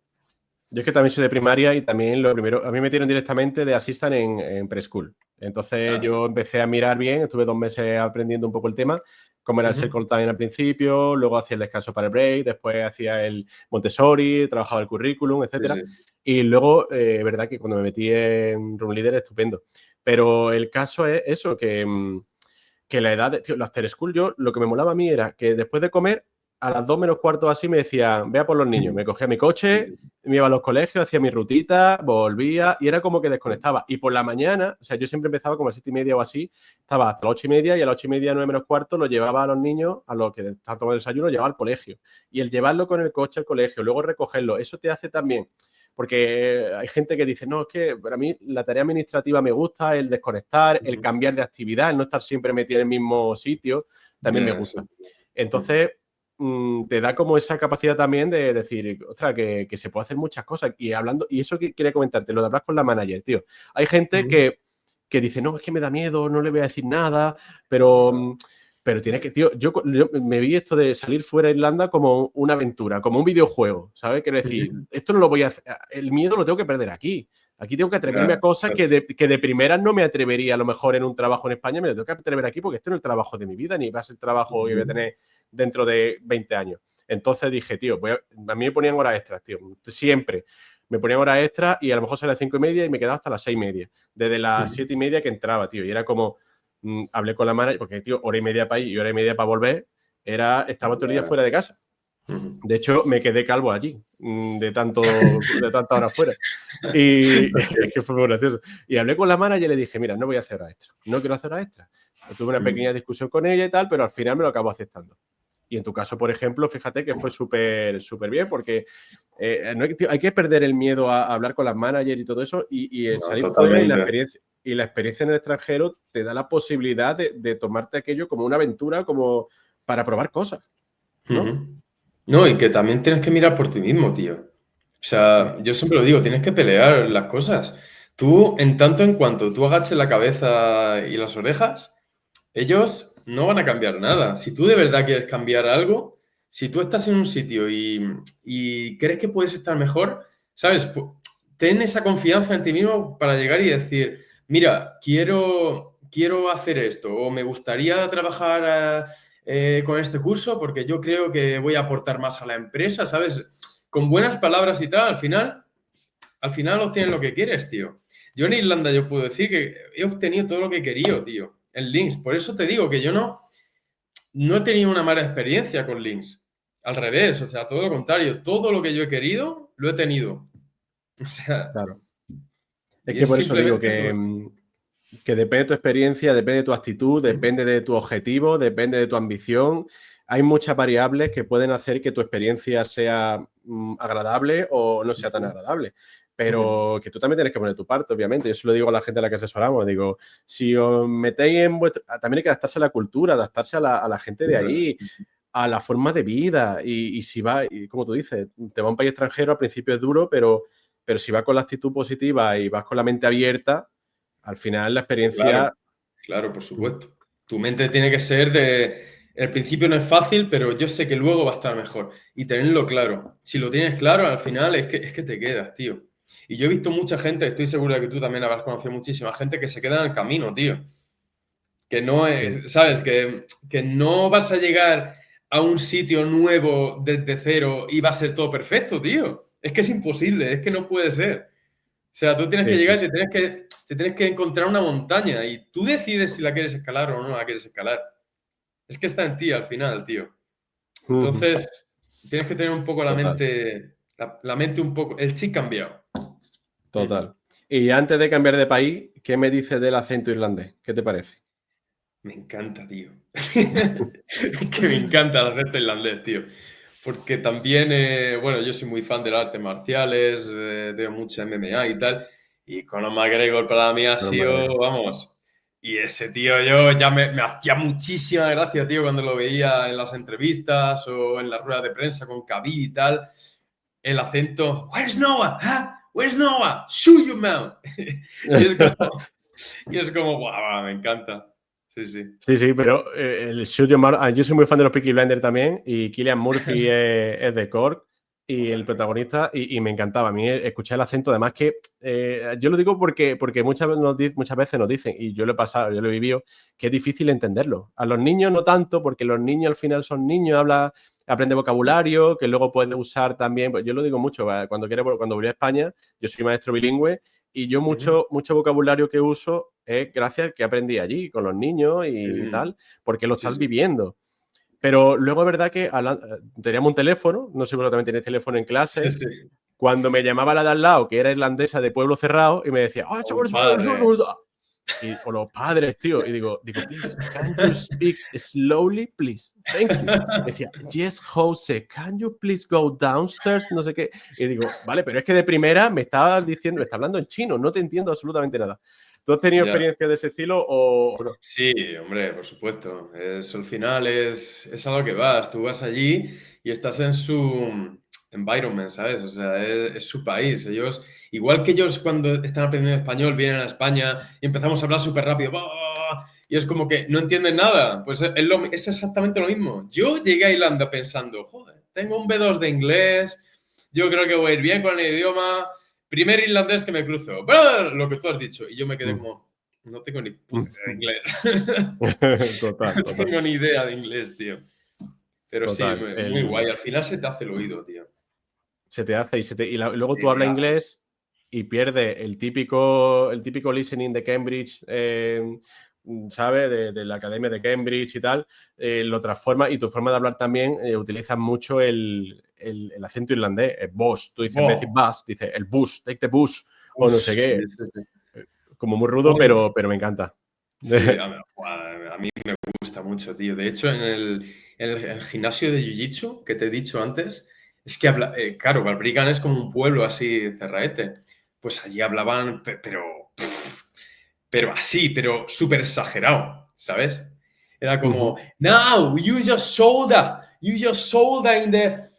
Yo es que también soy de primaria y también lo primero, a mí me metieron directamente de assistant en preschool. Entonces Ah, yo empecé a mirar bien, estuve 2 meses aprendiendo un poco el tema, cómo era el ujú, circle time al principio, luego hacía el descanso para el break, después hacía el Montessori, trabajaba el currículum, sí, etcétera. sí. Y luego, verdad que cuando me metí en Room Leader, estupendo. Pero el caso es eso, que la edad, tío, los after school, yo lo que me molaba a mí era que después de comer, a las 2 menos cuarto así me decía, vea por los niños. Ujú, Me cogía mi sí, coche, sí. me iba a los colegios, hacía mi rutita, volvía y era como que desconectaba. Y por la mañana, o sea, yo siempre empezaba como a las 7:30 o así, estaba hasta las 8:30 y a las 8:30, 9 menos cuarto, lo llevaba a los niños, a los que estaban tomando desayuno, lo llevaba al colegio. Y el llevarlo con el coche al colegio, luego recogerlo, eso te hace también, porque hay gente que dice, no, es que para mí la tarea administrativa me gusta, el desconectar, el Ujú, cambiar de actividad, el no estar siempre metido en el mismo sitio, también me ya, sí. gusta. Ujú, Entonces, te da como esa capacidad también de decir, ostras, que se puede hacer muchas cosas. Y hablando, y eso que quería comentarte, lo de hablar con la manager, tío. Hay gente ujú. que dice, no, es que me da miedo, no le voy a decir nada, pero, pero tiene que, tío, yo me vi esto de salir fuera de Irlanda como una aventura, como un videojuego, ¿sabes? Quiero decir, Ujú, esto no lo voy a hacer, el miedo lo tengo que perder aquí. Aquí tengo que atreverme a claro, cosas exacto. que de primeras no me atrevería a lo mejor en un trabajo en España, me lo tengo que atrever aquí porque este no es el trabajo de mi vida, ni va a ser el trabajo que voy a Ujú, tener dentro de 20 años. Entonces dije, tío, a mí me ponían horas extras, tío, siempre. Me ponían horas extras y a lo mejor salía a las 5:30 y me quedaba hasta las 6:30. Desde las ujú. 7:30 que entraba, tío. Y era como, hablé con la manager, porque, tío, hora y media para ir y hora y media para volver, estaba todo el día Ya, fuera de casa. ujú. De hecho, me quedé calvo allí, de tanta hora fuera. Y es que fue muy gracioso. Y hablé con la manager y le dije, mira, no voy a hacer horas extra. No quiero hacer horas extra. Tuve una Ujú. pequeña discusión con ella y tal, pero al final me lo acabo aceptando. Y en tu caso, por ejemplo, fíjate que fue súper, súper bien porque no hay, tío, hay que perder el miedo a hablar con las managers y todo eso y el No, salir fuera totalmente. y la experiencia en el extranjero te da la posibilidad de tomarte aquello como una aventura, como para probar cosas, ¿no? Ujú. No, y que también tienes que mirar por ti mismo, tío. O sea, yo siempre lo digo, tienes que pelear las cosas. Tú, en tanto en cuanto tú agaches la cabeza y las orejas, ellos no van a cambiar nada. Si tú de verdad quieres cambiar algo, si tú estás en un sitio y crees que puedes estar mejor, ¿sabes? Ten esa confianza en ti mismo para llegar y decir, mira, quiero hacer esto o me gustaría trabajar con este curso porque yo creo que voy a aportar más a la empresa, ¿sabes? Con buenas palabras y tal, al final obtienes lo que quieres, tío. Yo en Irlanda yo puedo decir que he obtenido todo lo que he querido, tío, en Links. Por eso te digo que yo no he tenido una mala experiencia con Links. Al revés, o sea, todo lo contrario. Todo lo que yo he querido, lo he tenido. O sea, Claro. Es y que es por eso digo simplemente por... que depende de tu experiencia, depende de tu actitud, depende de tu objetivo, depende de tu ambición. Hay muchas variables que pueden hacer que tu experiencia sea agradable o no sea tan agradable. Pero que tú también tienes que poner tu parte, obviamente. Yo se lo digo a la gente a la que asesoramos. Digo, si os metéis en vuestro... También hay que adaptarse a la cultura, adaptarse a la gente de ahí, a la forma de vida. Y si va, y como tú dices, te va a un país extranjero, al principio es duro, pero si vas con la actitud positiva y vas con la mente abierta, al final la Claro, experiencia... claro, por supuesto. Tu mente tiene que ser de... El principio no es fácil, pero yo sé que luego va a estar mejor. Y tenerlo claro. Si lo tienes claro, al final es que te quedas, tío. Y yo he visto mucha gente, estoy seguro de que tú también habrás conocido muchísima gente que se queda en el camino, tío. Que no Sí, es, ¿sabes? Que no vas a llegar a un sitio nuevo desde cero y va a ser todo perfecto, tío. Es que es imposible, es que no puede ser. O sea, tú tienes que sí, sí, llegar y sí. te tienes que encontrar una montaña y tú decides si la quieres escalar o no la quieres escalar. Es que está en ti al final, tío. Ujú, Entonces, tienes que tener un poco total, la mente un poco, el chip cambiado. Ujú. total. Y antes de cambiar de país, ¿qué me dices del acento irlandés? ¿Qué te parece? Me encanta, tío. Que me encanta el acento irlandés, tío. Porque también, bueno, yo soy muy fan de las artes marciales, veo mucha MMA y tal. Y Conor McGregor para mí ha Bueno, sido, McGregor. vamos. Y ese tío, yo ya me hacía muchísima gracia, tío, cuando lo veía en las entrevistas o en las ruedas de prensa con Khabib y tal. El acento, Where's Noah? ¿Ah? Where's Noah? Shoot your mouth. Y es como, guau, me encanta. Sí, sí. Sí, sí, pero el Shoot Your Mouth, yo soy muy fan de los Peaky Blinders también y Cillian Murphy es de Cork y el Joder. protagonista y me encantaba a mí escuchar el acento, además que yo lo digo porque muchas veces nos dicen, y yo lo he pasado, yo lo he vivido, que es difícil entenderlo. A los niños no tanto, porque los niños al final son niños, aprende vocabulario, que luego puede usar también, pues yo lo digo mucho, cuando volví a España, yo soy maestro bilingüe y yo Ujú, mucho vocabulario que uso es gracias al que aprendí allí con los niños y ujú. tal, porque lo Sí, estás sí. viviendo. Pero luego es verdad que teníamos un teléfono, no sé si también tenéis teléfono en Sí, clase, sí. cuando me llamaba la de al lado, que era irlandesa de pueblo cerrado, y me decía, "Ah, Compadre. o los padres, tío, y digo, please, can you speak slowly, please? Thank you. Me decía, yes, Jose, can you please go downstairs? No sé qué. Y digo, vale, pero es que de primera me estaba diciendo, me está hablando en chino, no te entiendo absolutamente nada. ¿Tú has tenido Ya. experiencias de ese estilo o no? Sí, hombre, por supuesto. Al final es a lo que vas. Tú vas allí y estás en su environment, ¿sabes? O sea, es su país. Ellos, igual que ellos cuando están aprendiendo español, vienen a España y empezamos a hablar súper rápido. ¡Bah! Y es como que no entienden nada. Pues es exactamente lo mismo. Yo llegué a Irlanda pensando, joder, tengo un B2 de inglés, yo creo que voy a ir bien con el idioma. Primer irlandés que me cruzo. ¡Bah! Lo que tú has dicho. Y yo me quedé Mm, como... No tengo ni puta idea de mm. inglés. Total, No total, tengo ni idea de inglés, tío. Pero sí, total. muy guay. Al final se te hace el oído, tío. Se te hace luego Se tú te hablas hace. inglés y pierdes el típico listening de Cambridge, ¿sabes? De la Academia de Cambridge y tal, lo transformas y tu forma de hablar también utilizas mucho el acento irlandés, el bus. Tú dices, en vez de decir Buah. bus, dices el bus, take the bus, o no sé Ush, qué. sí, sí, sí. Como muy rudo, Joder. pero me encanta. Sí, a mí me gusta mucho, tío. De hecho, en el gimnasio de Jiu-Jitsu que te he dicho antes, es que claro, Balbrigan es como un pueblo así cerraete. Pues allí hablaban, pero así, pero súper exagerado, ¿sabes? Era como, Ujú. now, use your shoulder in the,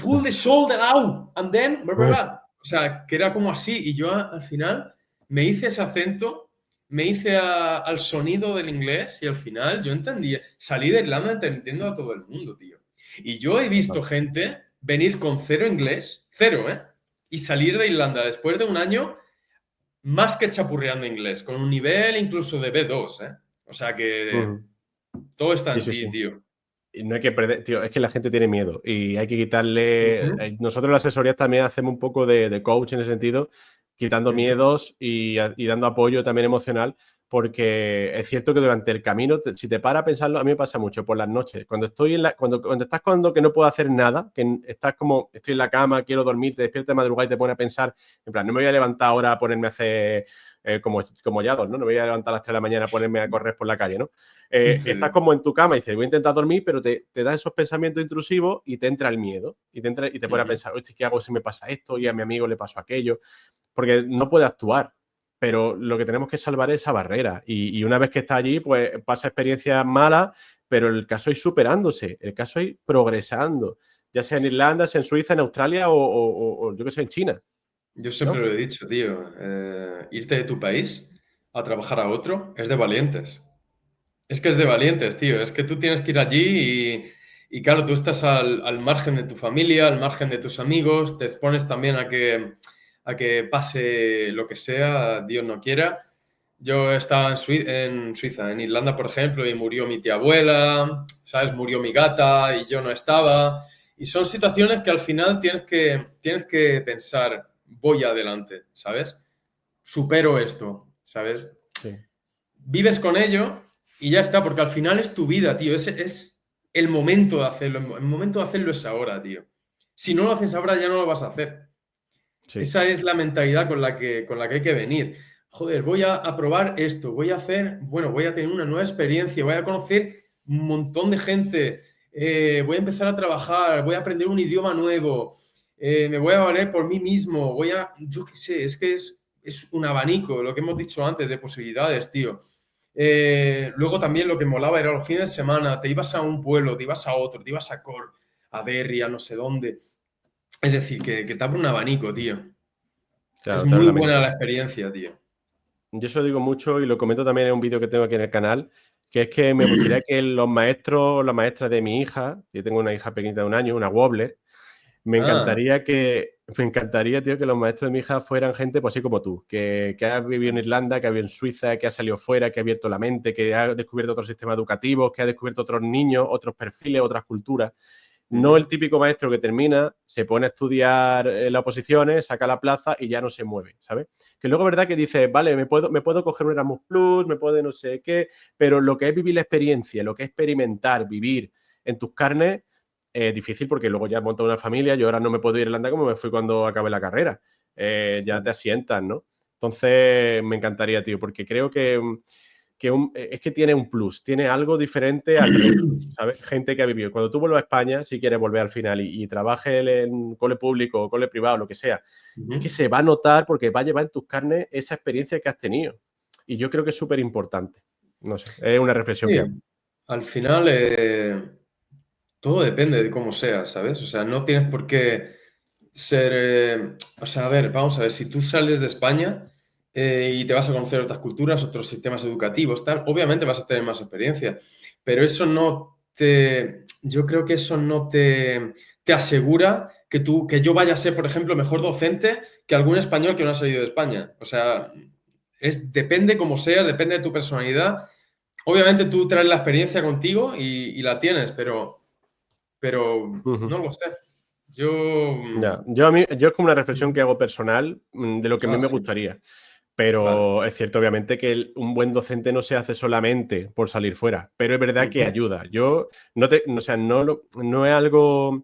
pull the shoulder out, and then, blah, blah, blah. O sea, que era como así, y yo al final me hice ese acento, me hice al sonido del inglés, y al final yo entendí, salí de Irlanda entendiendo a todo el mundo, tío. Y yo he visto Total. gente venir con cero inglés, cero, ¿eh? Y salir de Irlanda después de un año más que chapurreando inglés, con un nivel incluso de B2, ¿eh? O sea que Ujú. todo está Sí, en sí, ti, sí. tío. Y no hay que perder, tío, es que la gente tiene miedo y hay que quitarle. Ujú, Nosotros en la asesoría también hacemos un poco de coach en ese sentido, quitando ujú. miedos y dando apoyo también emocional, porque es cierto que durante el camino, si te paras a pensarlo, a mí me pasa mucho por las noches. Cuando estás cuando que no puedo hacer nada, que estás como, estoy en la cama, quiero dormir, te despiertas de madrugada y te pones a pensar, en plan, no me voy a levantar ahora a ponerme a hacer como Yados, ¿no? No me voy a levantar a las 3 de la mañana a ponerme a correr por la calle, ¿no? Sí, Estás sí. como en tu cama y dices, voy a intentar dormir, pero te dan esos pensamientos intrusivos y te entra el miedo. Y te pones a Ujú. pensar, oye, ¿qué hago si me pasa esto? Y a mi amigo le pasó aquello. Porque no puede actuar. Pero lo que tenemos que salvar es esa barrera. Y una vez que está allí, pues pasa experiencias malas, pero el caso es superándose, el caso es progresando. Ya sea en Irlanda, sea en Suiza, en Australia o yo que sé, en China, Yo siempre ¿no? lo he dicho, tío. Irte de tu país a trabajar a otro es de valientes. Es que es de valientes, tío. Es que tú tienes que ir allí y claro, tú estás al margen de tu familia, al margen de tus amigos, te expones también a que pase lo que sea, Dios no quiera. Yo estaba en Suiza, en Irlanda, por ejemplo, y murió mi tía abuela, ¿sabes? Murió mi gata y yo no estaba. Y son situaciones que al final tienes que pensar, voy adelante, ¿sabes? Supero esto, ¿sabes? Sí, Vives con ello y ya está, porque al final es tu vida, tío. Es el momento de hacerlo. El momento de hacerlo es ahora, tío. Si no lo haces ahora, ya no lo vas a hacer. sí. Esa es la mentalidad con la que hay que venir. Joder, voy a probar esto, voy a hacer, bueno, voy a tener una nueva experiencia, voy a conocer un montón de gente, voy a empezar a trabajar, voy a aprender un idioma nuevo, me voy a valer por mí mismo, yo qué sé, es que es un abanico, lo que hemos dicho antes, de posibilidades, tío. Luego también lo que molaba era los fines de semana, te ibas a un pueblo, te ibas a otro, te ibas a Cork, a Derry, a no sé dónde. Es decir, que te abre un abanico, tío. Es Claro, te abre muy la buena mente. la experiencia, tío. Yo eso lo digo mucho y lo comento también en un vídeo que tengo aquí en el canal, que es que me gustaría que los maestros, las maestras de mi hija, yo tengo una hija pequeñita de 1 año, una Wobbler, Ah, me encantaría, tío, que los maestros de mi hija fueran gente, pues así como tú, que ha vivido en Irlanda, que ha vivido en Suiza, que ha salido fuera, que ha abierto la mente, que ha descubierto otros sistemas educativos, que ha descubierto otros niños, otros perfiles, otras culturas. No el ujú. típico maestro que termina, se pone a estudiar las oposiciones, saca la plaza y ya no se mueve, ¿sabes? Que luego es verdad que dice, vale, me puedo coger un Erasmus Plus, me puedo no sé qué, pero lo que es vivir la experiencia, lo que es experimentar, vivir en tus carnes, es difícil porque luego ya has montado una familia, yo ahora no me puedo ir a Irlanda como me fui cuando acabé la carrera. Ya te asientas, ¿no? Entonces, me encantaría, tío, porque creo que es que tiene un plus, tiene algo diferente al resto, ¿sabes? Gente que ha vivido. Cuando tú vuelvas a España, si quieres volver al final y trabajes en cole público o cole privado, lo que sea, es que Ujú. se va a notar porque va a llevar en tus carnes esa experiencia que has tenido. Y yo creo que es súper importante. No sé, es una reflexión que hago. Sí, al final todo depende de cómo seas, ¿sabes? O sea, no tienes por qué ser... o sea, a ver, vamos a ver, si tú sales de España y te vas a conocer otras culturas, otros sistemas educativos, tal, obviamente vas a tener más experiencia, pero eso no te... Yo creo que eso no te asegura que yo vaya a ser, por ejemplo, mejor docente que algún español que no ha salido de España. O sea, depende cómo seas, depende de tu personalidad. Obviamente tú traes la experiencia contigo y la tienes, pero Ujú. no lo sé. Yo... Ya. Yo es como una reflexión que hago personal de lo que a mí Ah, me sí, gustaría. vale. Pero es cierto, obviamente, que un buen docente no se hace solamente por salir fuera, pero es verdad que Ujú. ayuda. Yo o sea, no es algo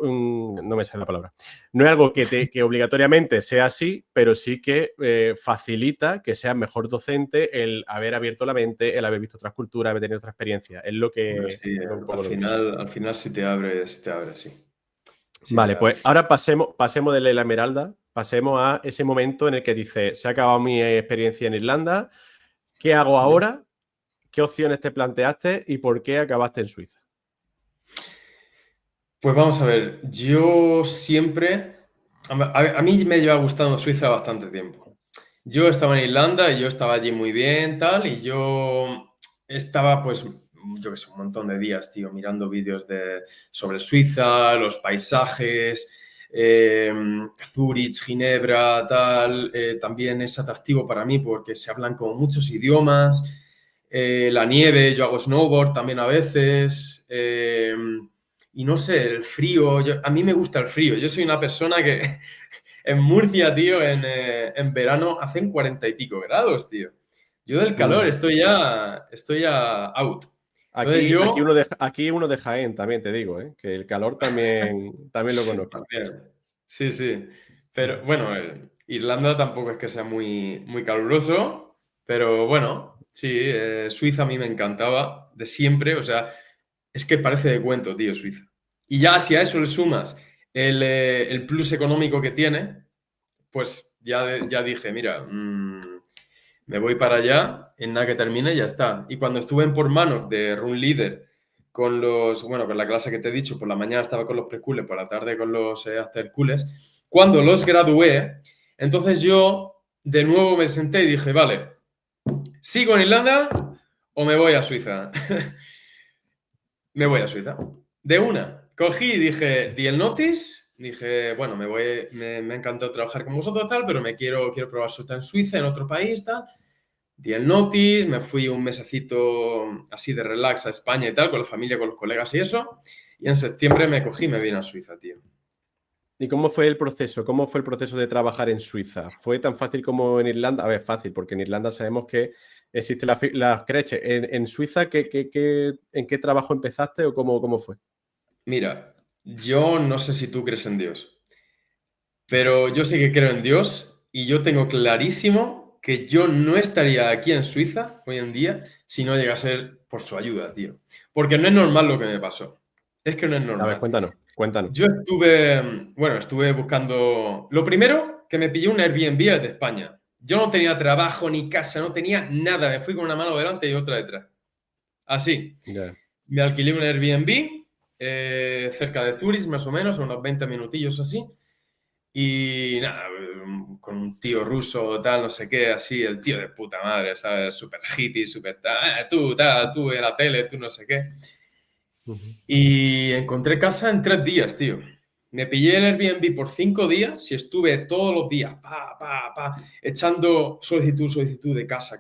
no me sale la palabra. No es algo que obligatoriamente sea así, pero sí que facilita que seas mejor docente el haber abierto la mente, el haber visto otras culturas, haber tenido otra experiencia. Es Hombre, sí, un al poco lo que pienso. final, al final si te abres, sí. Sí te Vale, pues abres. ahora pasemos de la Esmeralda, pasemos a ese momento en el que dice, se ha acabado mi experiencia en Irlanda, ¿qué hago Ujú. ahora? ¿Qué opciones te planteaste y por qué acabaste en Suiza? Pues vamos a ver, yo siempre... A mí me lleva gustando Suiza bastante tiempo. Yo estaba en Irlanda y yo estaba allí muy bien, tal, y yo estaba, pues, yo qué sé, un montón de días, tío, mirando vídeos sobre Suiza, los paisajes, eh, Zurich, Ginebra, tal. También es atractivo para mí porque se hablan como muchos idiomas. La nieve, yo hago snowboard también a veces. Y no sé, el frío, a mí me gusta el frío. Yo soy una persona que en Murcia, tío, en verano hacen 40 y pico grados, tío. Yo del calor Mm. estoy ya out. Entonces Aquí uno de Jaén también te digo, ¿eh? Que el calor también lo conozco. también, sí, sí. Pero bueno, Irlanda tampoco es que sea muy, muy caluroso, pero bueno, sí, Suiza a mí me encantaba de siempre, o sea, es que parece de cuento, tío, Suiza. Y ya si a eso le sumas el plus económico que tiene, pues ya dije, mira, me voy para allá, en nada que termine y ya está. Y cuando estuve en Por Manos de Run Leader, con la clase que te he dicho, por la mañana estaba con los precules, por la tarde con los aftercules, cuando los gradué, entonces yo de nuevo me senté y dije, vale, ¿sigo en Irlanda o me voy a Suiza? Me voy a Suiza. De una. Cogí y dije, di el notice, Dije, bueno, me ha encantado trabajar con vosotros tal, pero quiero probar suerte en Suiza, en otro país tal. Di el notice, me fui un mesecito así de relax a España y tal, con la familia, con los colegas y eso. Y en septiembre me cogí y me vine a Suiza, tío. ¿Y cómo fue el proceso? ¿Cómo fue el proceso de trabajar en Suiza? ¿Fue tan fácil como en Irlanda? A ver, fácil, porque en Irlanda sabemos que existe la creche. ¿En Suiza en qué trabajo empezaste o cómo fue? Mira, yo no sé si tú crees en Dios, pero yo sí que creo en Dios y yo tengo clarísimo que yo no estaría aquí en Suiza hoy en día si no llega a ser por su ayuda, tío. Porque no es normal lo que me pasó. Es que no es A ver, normal. cuéntanos. Yo estuve buscando. Lo primero, que me pillé un Airbnb desde España. Yo no tenía trabajo ni casa, no tenía nada. Me fui con una mano delante y otra detrás. Así. Ya. Me alquilé un Airbnb cerca de Zurich, más o menos, unos 20 minutillos así. Y nada, con un tío ruso, tal, no sé qué, así, el tío de puta madre, ¿sabes? Súper hippie, súper tal, tú en la tele, tú no sé qué. Ujú. Y encontré casa en 3 días, tío. Me pillé el Airbnb por 5 días y estuve todos los días, echando solicitud de casa.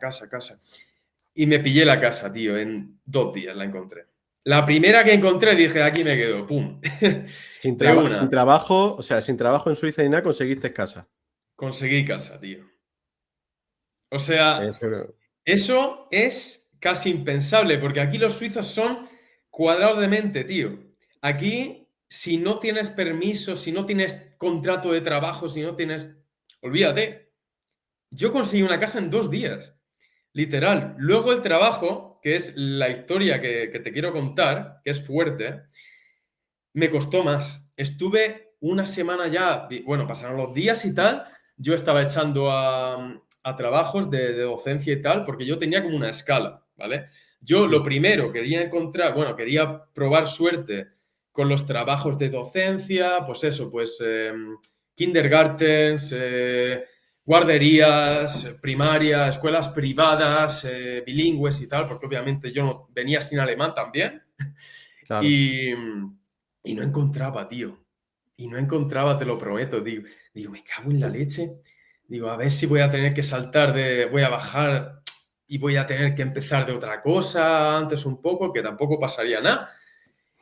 Y me pillé la casa, tío, en 2 días la encontré. La primera que encontré dije, aquí me quedo, pum. De Sin una, trabajo, o sea, sin trabajo en Suiza ni nada, conseguiste casa. conseguí casa, tío. O sea, Eso, eso es casi impensable, porque aquí los suizos son cuadrados de mente, tío. Aquí, si no tienes permiso, si no tienes contrato de trabajo, si no tienes... Olvídate. Yo conseguí una casa en 2 días, literal. Luego el trabajo, que es la historia que te quiero contar, que es fuerte, me costó más. Estuve una semana ya, bueno, pasaron los días y tal, yo estaba echando a trabajos de docencia y tal, porque yo tenía como una escala, ¿vale? Yo lo primero quería encontrar, bueno, quería probar suerte con los trabajos de docencia, pues eso, pues kindergartens, guarderías, primaria, escuelas privadas, bilingües y tal, porque obviamente yo no, venía sin alemán también. claro. Y, y no encontraba, tío. Y no encontraba, te lo prometo. Digo, me cago en la leche. Digo, a ver si voy a tener que voy a bajar y voy a tener que empezar de otra cosa antes un poco, que tampoco pasaría nada.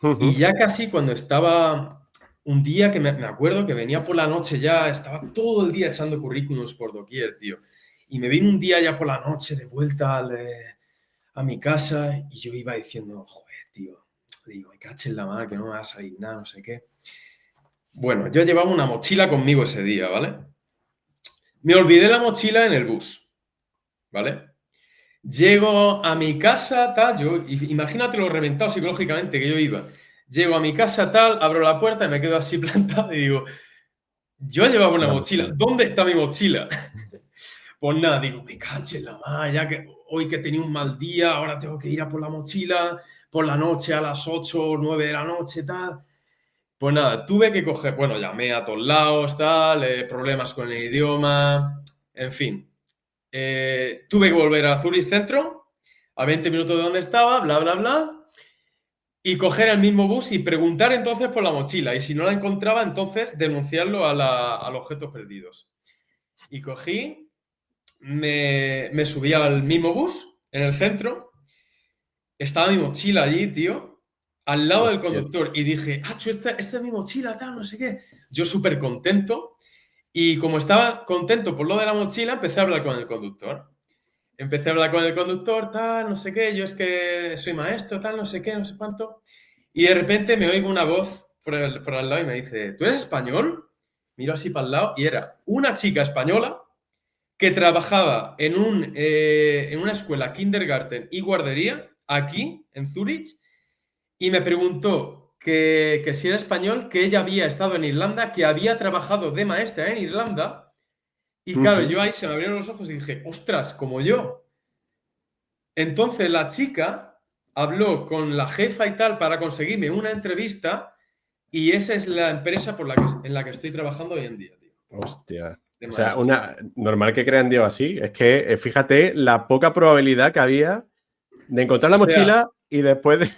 Y Ujú. ya casi cuando estaba un día que me acuerdo que venía por la noche ya, estaba todo el día echando currículums por doquier, tío. Y me vine un día ya por la noche de vuelta a mi casa y yo iba diciendo, joder, tío, digo, me caché en la mar, que no me va a salir nada, no sé qué. Bueno, yo llevaba una mochila conmigo ese día, ¿vale? Me olvidé la mochila en el bus, ¿vale? Llego a mi casa, tal, imagínate lo reventado psicológicamente que yo iba. Llego a mi casa, tal, abro la puerta y me quedo así plantado y digo, yo llevaba una La mochila, mochila. ¿dónde está mi mochila? Pues nada, digo, me caché en la mar, ya que hoy que tenía un mal día, ahora tengo que ir a por la mochila, por la noche a las 8 o 9 de la noche, tal. Pues nada, tuve que coger, bueno, llamé a todos lados, tal, problemas con el idioma, en fin. Tuve que volver a Zurich Centro, a 20 minutos de donde estaba, bla, bla, bla, y coger el mismo bus y preguntar entonces por la mochila. Y si no la encontraba, entonces denunciarlo a los objetos perdidos. Y cogí, me subí al mismo bus en el centro, estaba mi mochila allí, tío, al lado del Hostia. conductor. Y dije, esta es mi mochila, tal, no sé qué. Yo súper contento. Y como estaba contento por lo de la mochila, empecé a hablar con el conductor. Empecé a hablar con el conductor, tal, no sé qué. Yo es que soy maestro, tal, no sé qué, no sé cuánto. Y de repente me oigo una voz por al lado y me dice, ¿tú eres español? Miro así para el lado y era una chica española que trabajaba en una escuela kindergarten y guardería aquí, en Zurich, y me preguntó que si era español, que ella había estado en Irlanda, que había trabajado de maestra en Irlanda, y claro, Ujú. yo ahí se me abrieron los ojos y dije, ostras, como yo. Entonces la chica habló con la jefa y tal para conseguirme una entrevista y esa es la empresa en la que estoy trabajando hoy en día, tío, Hostia. de O sea, maestro. normal que crean Dios así. Es que, fíjate, la poca probabilidad que había de encontrar la O sea, mochila y después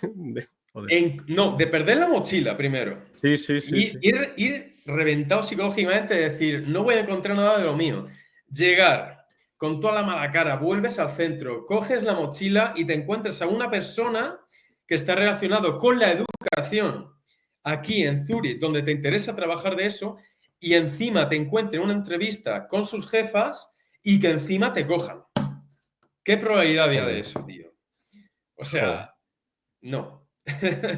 joder. no, de perder la mochila primero. Sí, sí, sí, Y sí. ir reventado psicológicamente de decir, no voy a encontrar nada de lo mío. Llegar con toda la mala cara, vuelves al centro, coges la mochila y te encuentras a una persona que está relacionado con la educación aquí en Zurich, donde te interesa trabajar de eso, y encima te encuentre una entrevista con sus jefas y que encima te cojan. ¿Qué probabilidad había de Joder, eso, tío? O joder, sea, no.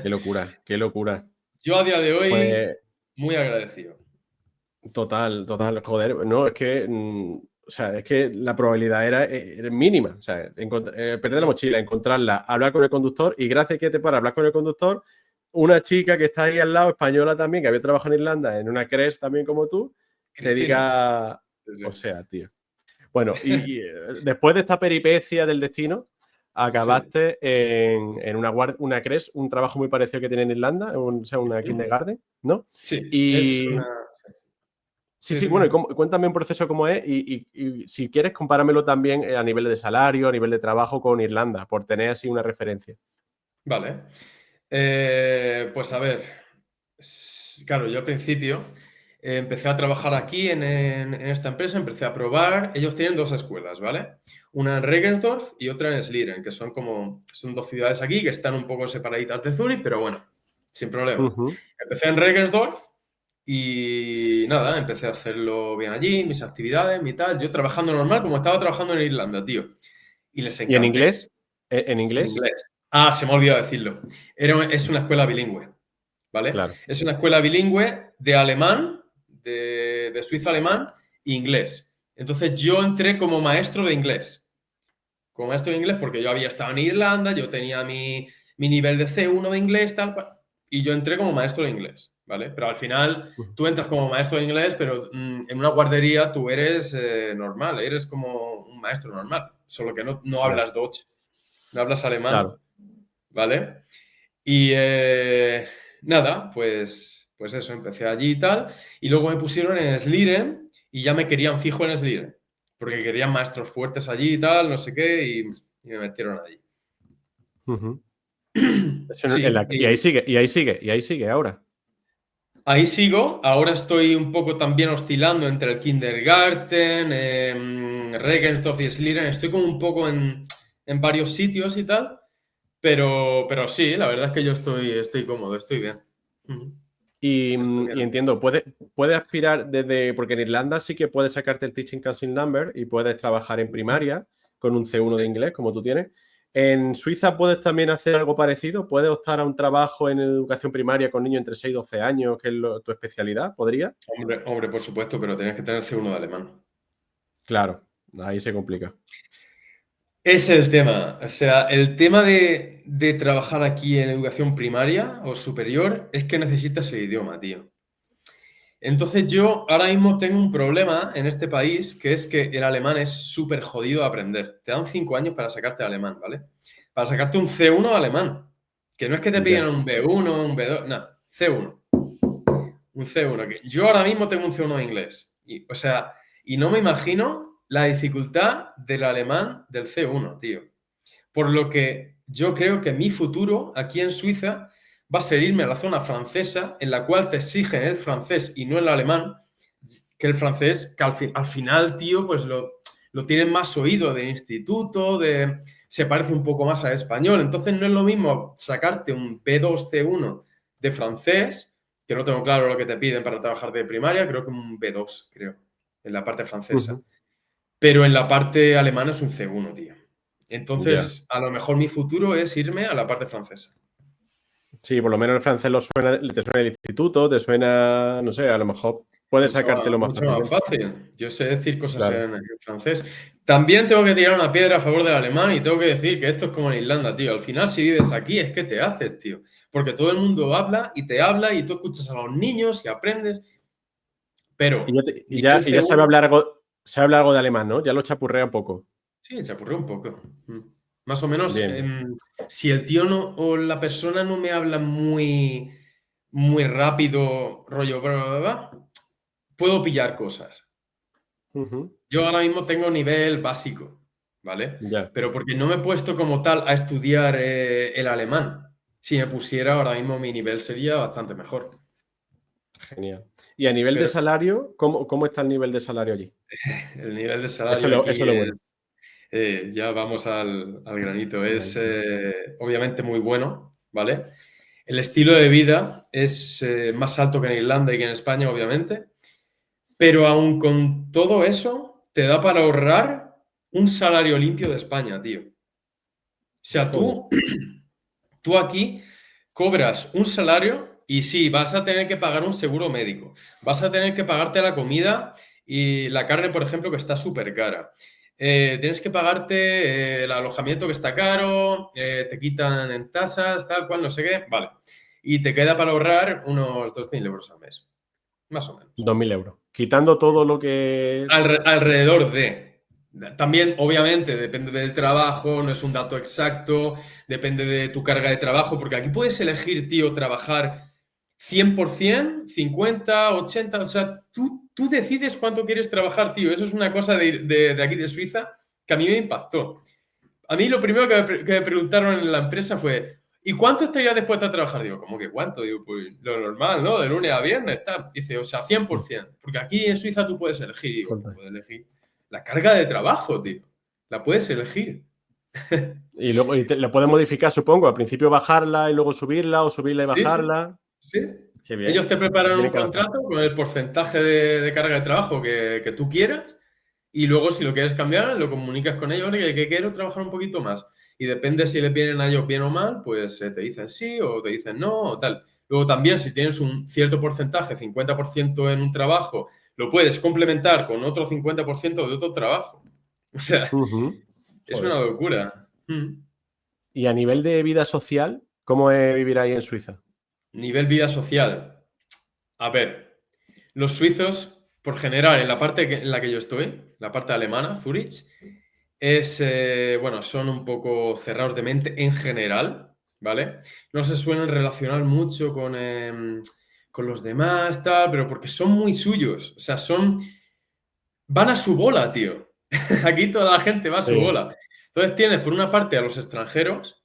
qué locura, qué locura. Yo a día de hoy, Pues muy agradecido. total, total, joder, no, es que, o sea, es que la probabilidad era mínima, o sea, perder la No, mochila, encontrarla, hablar con el conductor y gracias a que te para hablar con el conductor, una chica que está ahí al lado, española también, que había trabajado en Irlanda, en una CRES también como tú, te Cristina. diga, Sí, o sí. sea, tío. Bueno, después de esta peripecia del destino, Sí. acabaste en una CRES, un trabajo muy parecido que tiene en Irlanda, o sea, una Ujú. kindergarten, ¿no? Sí, es Y una... sí, Sí, sí, dime. bueno, y cuéntame un proceso cómo es y si quieres compáramelo también a nivel de salario, a nivel de trabajo con Irlanda, por tener así una referencia. Vale. Pues a ver, claro, yo al principio empecé a trabajar aquí en esta empresa, empecé a probar. Ellos tienen dos escuelas, ¿vale? Una en Regensdorf y otra en Slidren, que son dos ciudades aquí que están un poco separaditas de Zurich, pero bueno, sin problema. Ujú. Empecé en Regensdorf y nada, empecé a hacerlo bien allí, mis actividades, mi tal. Yo trabajando normal, como estaba trabajando en Irlanda, tío. Y les ¿Y en encanté. inglés? ¿En En inglés? inglés. Se me ha olvidado decirlo. Es una escuela bilingüe, ¿vale? Claro. Es una escuela bilingüe de alemán, de suizo alemán e inglés. Entonces yo entré como maestro de inglés. Como maestro de inglés porque yo había estado en Irlanda, yo tenía mi nivel de C1 de inglés, tal cual, y yo entré como maestro de inglés, ¿vale? Pero al final Ujú. tú entras como maestro de inglés, pero en una guardería tú eres normal, eres como un maestro normal, solo que no Ya, hablas Deutsch, no hablas alemán, claro. ¿vale? Y nada, pues eso, empecé allí y tal. Y luego me pusieron en Sliren y ya me querían fijo en Sliren. Porque querían maestros fuertes allí y tal, no sé qué, y me metieron allí. Ujú. Sí, Y ahí y sigue, y ahí sigue, y ahí sigue ahora. ahí sigo. Ahora estoy un poco también oscilando entre el kindergarten, Regensdorf y Sliren. Estoy como un poco en varios sitios y tal. Pero sí, la verdad es que yo estoy cómodo, estoy bien. Ujú. Estoy Y bien. entiendo, puedes aspirar desde, porque en Irlanda sí que puedes sacarte el Teaching Council Number y puedes trabajar en primaria con un C1 de Sí. inglés, como tú tienes. En Suiza puedes también hacer algo parecido, puedes optar a un trabajo en educación primaria con niños entre 6 y 12 años, que es tu especialidad, ¿podría? Hombre, por supuesto, pero tienes que tener C1 de alemán. Claro, ahí se complica. Es el tema. O sea, el tema de trabajar aquí en educación primaria o superior es que necesitas el idioma, tío. Entonces yo ahora mismo tengo un problema en este país, que es que el alemán es súper jodido de aprender. Te dan 5 años para sacarte alemán, ¿vale? Para sacarte un C1 de alemán. Que no es que te piden Ya. un B1, un B2, no, C1. Un C1. Yo ahora mismo tengo un C1 de inglés. O sea, y no me imagino la dificultad del alemán del C1, tío. Por lo que yo creo que mi futuro aquí en Suiza va a ser irme a la zona francesa, en la cual te exigen el francés y no el alemán, que el francés, que al final, tío, pues lo tienen más oído de instituto, se parece un poco más al español. Entonces no es lo mismo sacarte un B2, C1 de francés, que no tengo claro lo que te piden para trabajar de primaria, creo que un B2, creo, en la parte francesa. Ujú. Pero en la parte alemana es un C1, tío. Ya. Entonces, a lo mejor mi futuro es irme a la parte francesa. Sí, por lo menos el francés te suena el instituto, te suena, no sé, a lo mejor puedes sacártelo más Mucho más fácilmente. fácil. Yo sé decir cosas Claro. en francés. También tengo que tirar una piedra a favor del alemán y tengo que decir que esto es como en Irlanda, tío. Al final, si vives aquí, es que te haces, tío. Porque todo el mundo habla y tú escuchas a los niños y aprendes. Y ya, Pero nivel y ya C1, sabe hablar algo de alemán, ¿no? Ya lo chapurrea un poco. sí, chapurreo un poco. Más o menos, Bien. si el tío no, o la persona no me habla muy rápido, rollo, bla, bla, bla, puedo pillar cosas. Ujú. Yo ahora mismo tengo nivel básico, ¿vale? Ya, Pero porque no me he puesto como tal a estudiar el alemán. Si me pusiera ahora mismo mi nivel sería bastante mejor. genial. Y a nivel de Pero salario, ¿cómo está el nivel de salario allí? el nivel de Eso es salario lo, aquí eso es lo bueno. es, ya vamos al granito, es Granito. obviamente muy bueno, ¿vale? El estilo de vida es más alto que en Irlanda y que en España, obviamente, pero aún con todo eso, te da para ahorrar un salario limpio de España, tío. O sea, Joder. tú aquí cobras un salario y sí, vas a tener que pagar un seguro médico, vas a tener que pagarte la comida y la carne, por ejemplo, que está súper cara. Tienes que pagarte el alojamiento que está caro, te quitan en tasas, tal cual, no sé qué, vale. Y te queda para ahorrar unos 2.000 euros al mes, más o menos. 2.000 euros. Quitando todo lo que es. Alrededor de. También, obviamente, depende del trabajo, no es un dato exacto, depende de tu carga de trabajo, porque aquí puedes elegir, tío, trabajar 100%, 50, 80, o sea, tú decides cuánto quieres trabajar, tío. Eso es una cosa de aquí de Suiza que a mí me impactó. A mí lo primero que me preguntaron en la empresa fue, ¿y cuánto estarías dispuesto a trabajar? Digo, ¿cómo que cuánto? Digo, pues lo normal, ¿no? De lunes a viernes, está. Dice, o sea, 100%. Porque aquí en Suiza tú puedes elegir. Digo, Full time. puedes elegir la carga de trabajo, tío. La puedes elegir. Y luego la puedes modificar, supongo. Al principio bajarla y luego subirla, o subirla y Sí, sí, bajarla. sí. Qué Ellos bien. te Se preparan un tienen que adaptar. contrato con el porcentaje de carga de trabajo que tú quieras y luego si lo quieres cambiar, lo comunicas con ellos, "Oye, que quiero trabajar un poquito más". Y depende si les vienen a ellos bien o mal, pues te dicen sí o te dicen no o tal. Luego también si tienes un cierto porcentaje, 50% en un trabajo, lo puedes complementar con otro 50% de otro trabajo. O sea, Ujú. es una Joder. locura. Y a nivel de vida social, ¿cómo es vivir ahí en Suiza? Nivel vida social. A ver, los suizos, por general, en la parte en la que yo estoy, la parte alemana, Zurich, bueno, son un poco cerrados de mente en general, ¿vale? No se suelen relacionar mucho con los demás, tal, pero porque son muy suyos, o sea, van a su bola, tío. Aquí toda la gente va a su Sí. bola. Entonces tienes, por una parte, a los extranjeros,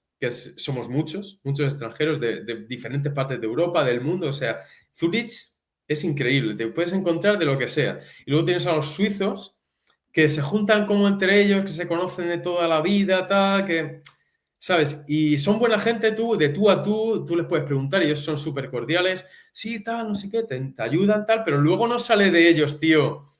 somos muchos extranjeros de diferentes partes de Europa, del mundo, o sea, Zurich es increíble, te puedes encontrar de lo que sea. Y luego tienes a los suizos que se juntan como entre ellos, que se conocen de toda la vida, tal, que, ¿sabes? Y son buena gente, de tú a tú les puedes preguntar, ellos son súper cordiales, sí, tal, no sé qué, te ayudan, tal, pero luego no sale de ellos, tío,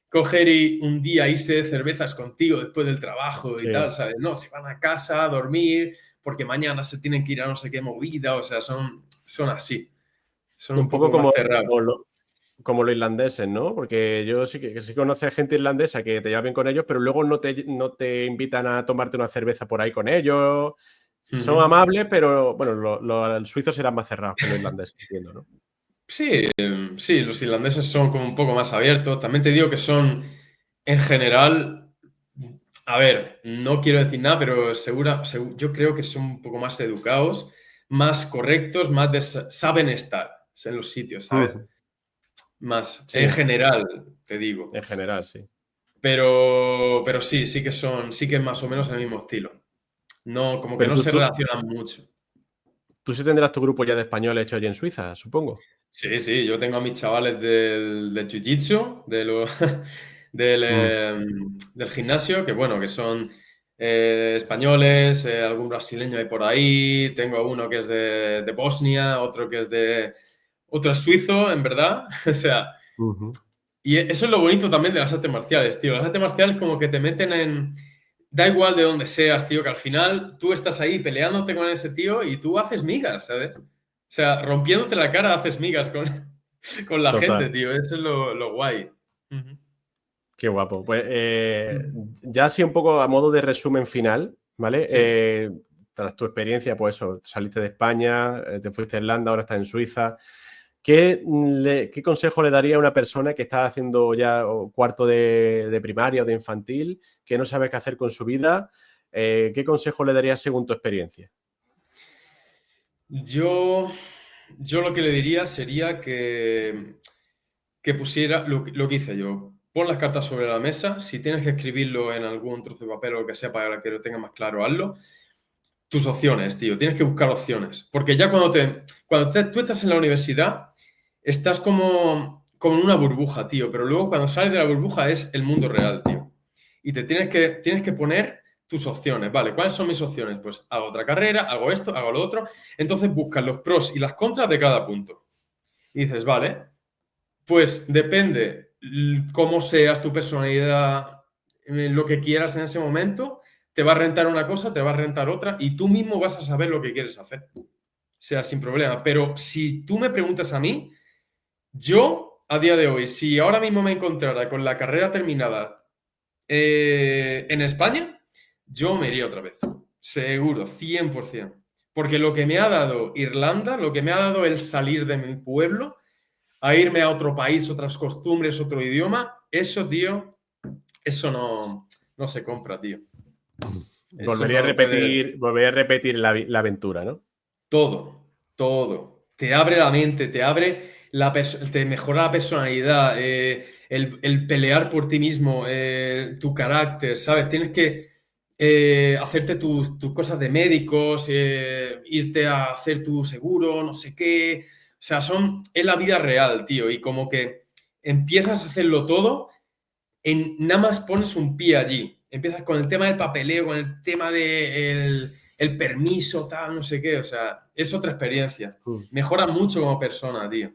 coger y un día irse de cervezas contigo después del trabajo y tal, Sí. ¿sabes? No, se van a casa a dormir porque mañana se tienen que ir a no sé qué movida, o sea, son así, son un Un poco poco más cerrados. como los irlandeses, ¿no? Porque yo que sí conozco a gente irlandesa que te lleva bien con ellos, pero luego no te invitan a tomarte una cerveza por ahí con ellos. Son Ujú. amables, pero bueno, los suizos serán más cerrados que los irlandeses, entiendo, ¿no? Sí, sí, los irlandeses son como un poco más abiertos. También te digo que son, en general, a ver, no quiero decir nada, pero yo creo que son un poco más educados, más correctos, saben estar en los sitios, ¿sabes? Ujú. Más, en Sí, general, te digo. en general, sí. Pero sí que es más o menos el mismo estilo. No, como que Pero no tú, se tú, relacionan mucho. tú sí tendrás tu grupo ya de español hecho allí en Suiza, supongo. Sí, sí, yo tengo a mis chavales del jiu-jitsu, del, Mm. del gimnasio, que bueno, que son españoles, algún brasileño hay por ahí, tengo a uno que es de Bosnia, otro es suizo, en verdad. O sea, Ujú. y eso es lo bonito también de las artes marciales, tío. Las artes marciales como que te meten en... Da igual de dónde seas, tío, que al final tú estás ahí peleándote con ese tío y tú haces migas, ¿sabes? O sea, rompiéndote la cara haces migas con la gente, Total. tío. Eso es lo guay. Ujú. Qué guapo. Pues ya así un poco a modo de resumen final, ¿vale? Sí. Tras tu experiencia, pues eso, saliste de España, te fuiste a Irlanda, ahora estás en Suiza. ¿Qué consejo le daría a una persona que está haciendo ya cuarto de primaria o de infantil, que no sabe qué hacer con su vida? ¿Qué consejo le darías según tu experiencia? Yo, yo lo que le diría sería que pusiera lo que hice yo. Pon las cartas sobre la mesa. Si tienes que escribirlo en algún trozo de papel o lo que sea para que lo tenga más claro, hazlo. Tus opciones, tío. Tienes que buscar opciones. Porque ya tú estás en la universidad, estás como en una burbuja, tío, pero luego cuando sales de la burbuja es el mundo real, tío. Y tienes que poner tus opciones, ¿vale? ¿Cuáles son mis opciones? Pues hago otra carrera, hago esto, hago lo otro. Entonces buscas los pros y las contras de cada punto. Y dices, vale, pues depende cómo seas tu personalidad, lo que quieras en ese momento, te va a rentar una cosa, te va a rentar otra, y tú mismo vas a saber lo que quieres hacer. O sea, sin problema. Pero si tú me preguntas a mí, yo, a día de hoy, si ahora mismo me encontrara con la carrera terminada en España, yo me iría otra vez. Seguro, 100%. Porque lo que me ha dado Irlanda, lo que me ha dado el salir de mi pueblo, a irme a otro país, otras costumbres, otro idioma, eso, tío, eso no se compra, tío. Eso no lo puede... Volvería a repetir la aventura, ¿no? Todo, todo. Te abre la mente, te mejora la personalidad, el pelear por ti mismo, tu carácter, ¿sabes? Tienes que hacerte tus cosas de médicos, irte a hacer tu seguro, no sé qué. O sea, es la vida real, tío. Y como que empiezas a hacerlo todo, nada más pones un pie allí. Empiezas con el tema del papeleo, con el tema del el permiso, tal, no sé qué. O sea, es otra experiencia. Mm. Mejora mucho como persona, tío.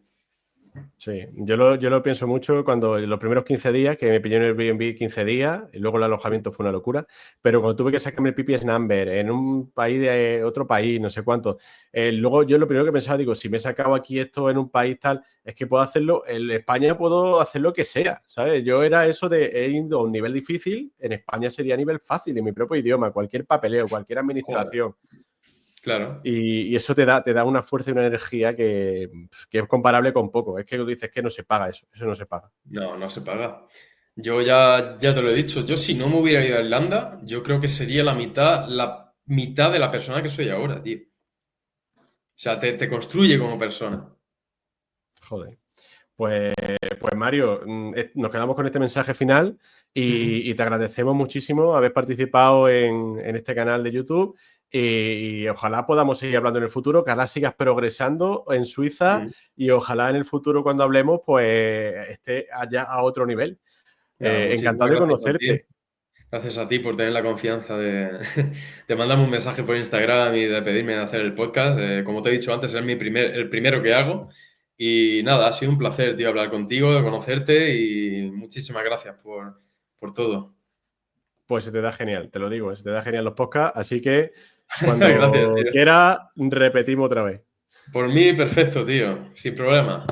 Sí, yo lo pienso mucho cuando en los primeros 15 días, que me pillé en el Airbnb 15 días, y luego el alojamiento fue una locura, pero cuando tuve que sacarme el PPS number en un país de otro país, no sé cuánto, luego yo lo primero que pensaba, digo, si me he sacado aquí esto en un país tal, es que puedo hacerlo, en España puedo hacer lo que sea, ¿sabes? Yo era eso de he ido a un nivel difícil, en España sería a nivel fácil, en mi propio idioma, cualquier papeleo, cualquier Joder, administración. claro. Y eso te da una fuerza y una energía que es comparable con poco. Es que tú dices que no se paga eso no se paga. No, no se paga. Yo ya te lo he dicho. Yo si no me hubiera ido a Irlanda, yo creo que sería la mitad de la persona que soy ahora, tío. O sea, te construye como persona. Joder. Pues Mario, nos quedamos con este mensaje final Ujú. y te agradecemos muchísimo haber participado en este canal de YouTube y ojalá podamos seguir hablando en el futuro, que ojalá sigas progresando en Suiza Ujú. y ojalá en el futuro cuando hablemos pues esté allá a otro nivel. Nada, muchísimas Encantado de gracias a ti. conocerte. Gracias a ti por tener la confianza de mandarme un mensaje por Instagram y de pedirme de hacer el podcast. Como te he dicho antes, es el primero que hago. Y nada, ha sido un placer, tío, hablar contigo, de conocerte y muchísimas gracias por todo. Pues se te da genial, te lo digo, se te da genial los podcasts, así que Gracias, cuando tío. quieras repetimos otra vez. Por mí, perfecto, tío, sin problema.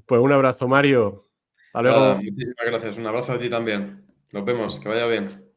Pues un abrazo, Mario. Hasta Nada, luego. muchísimas gracias. Un abrazo a ti también. Nos vemos, que vaya bien.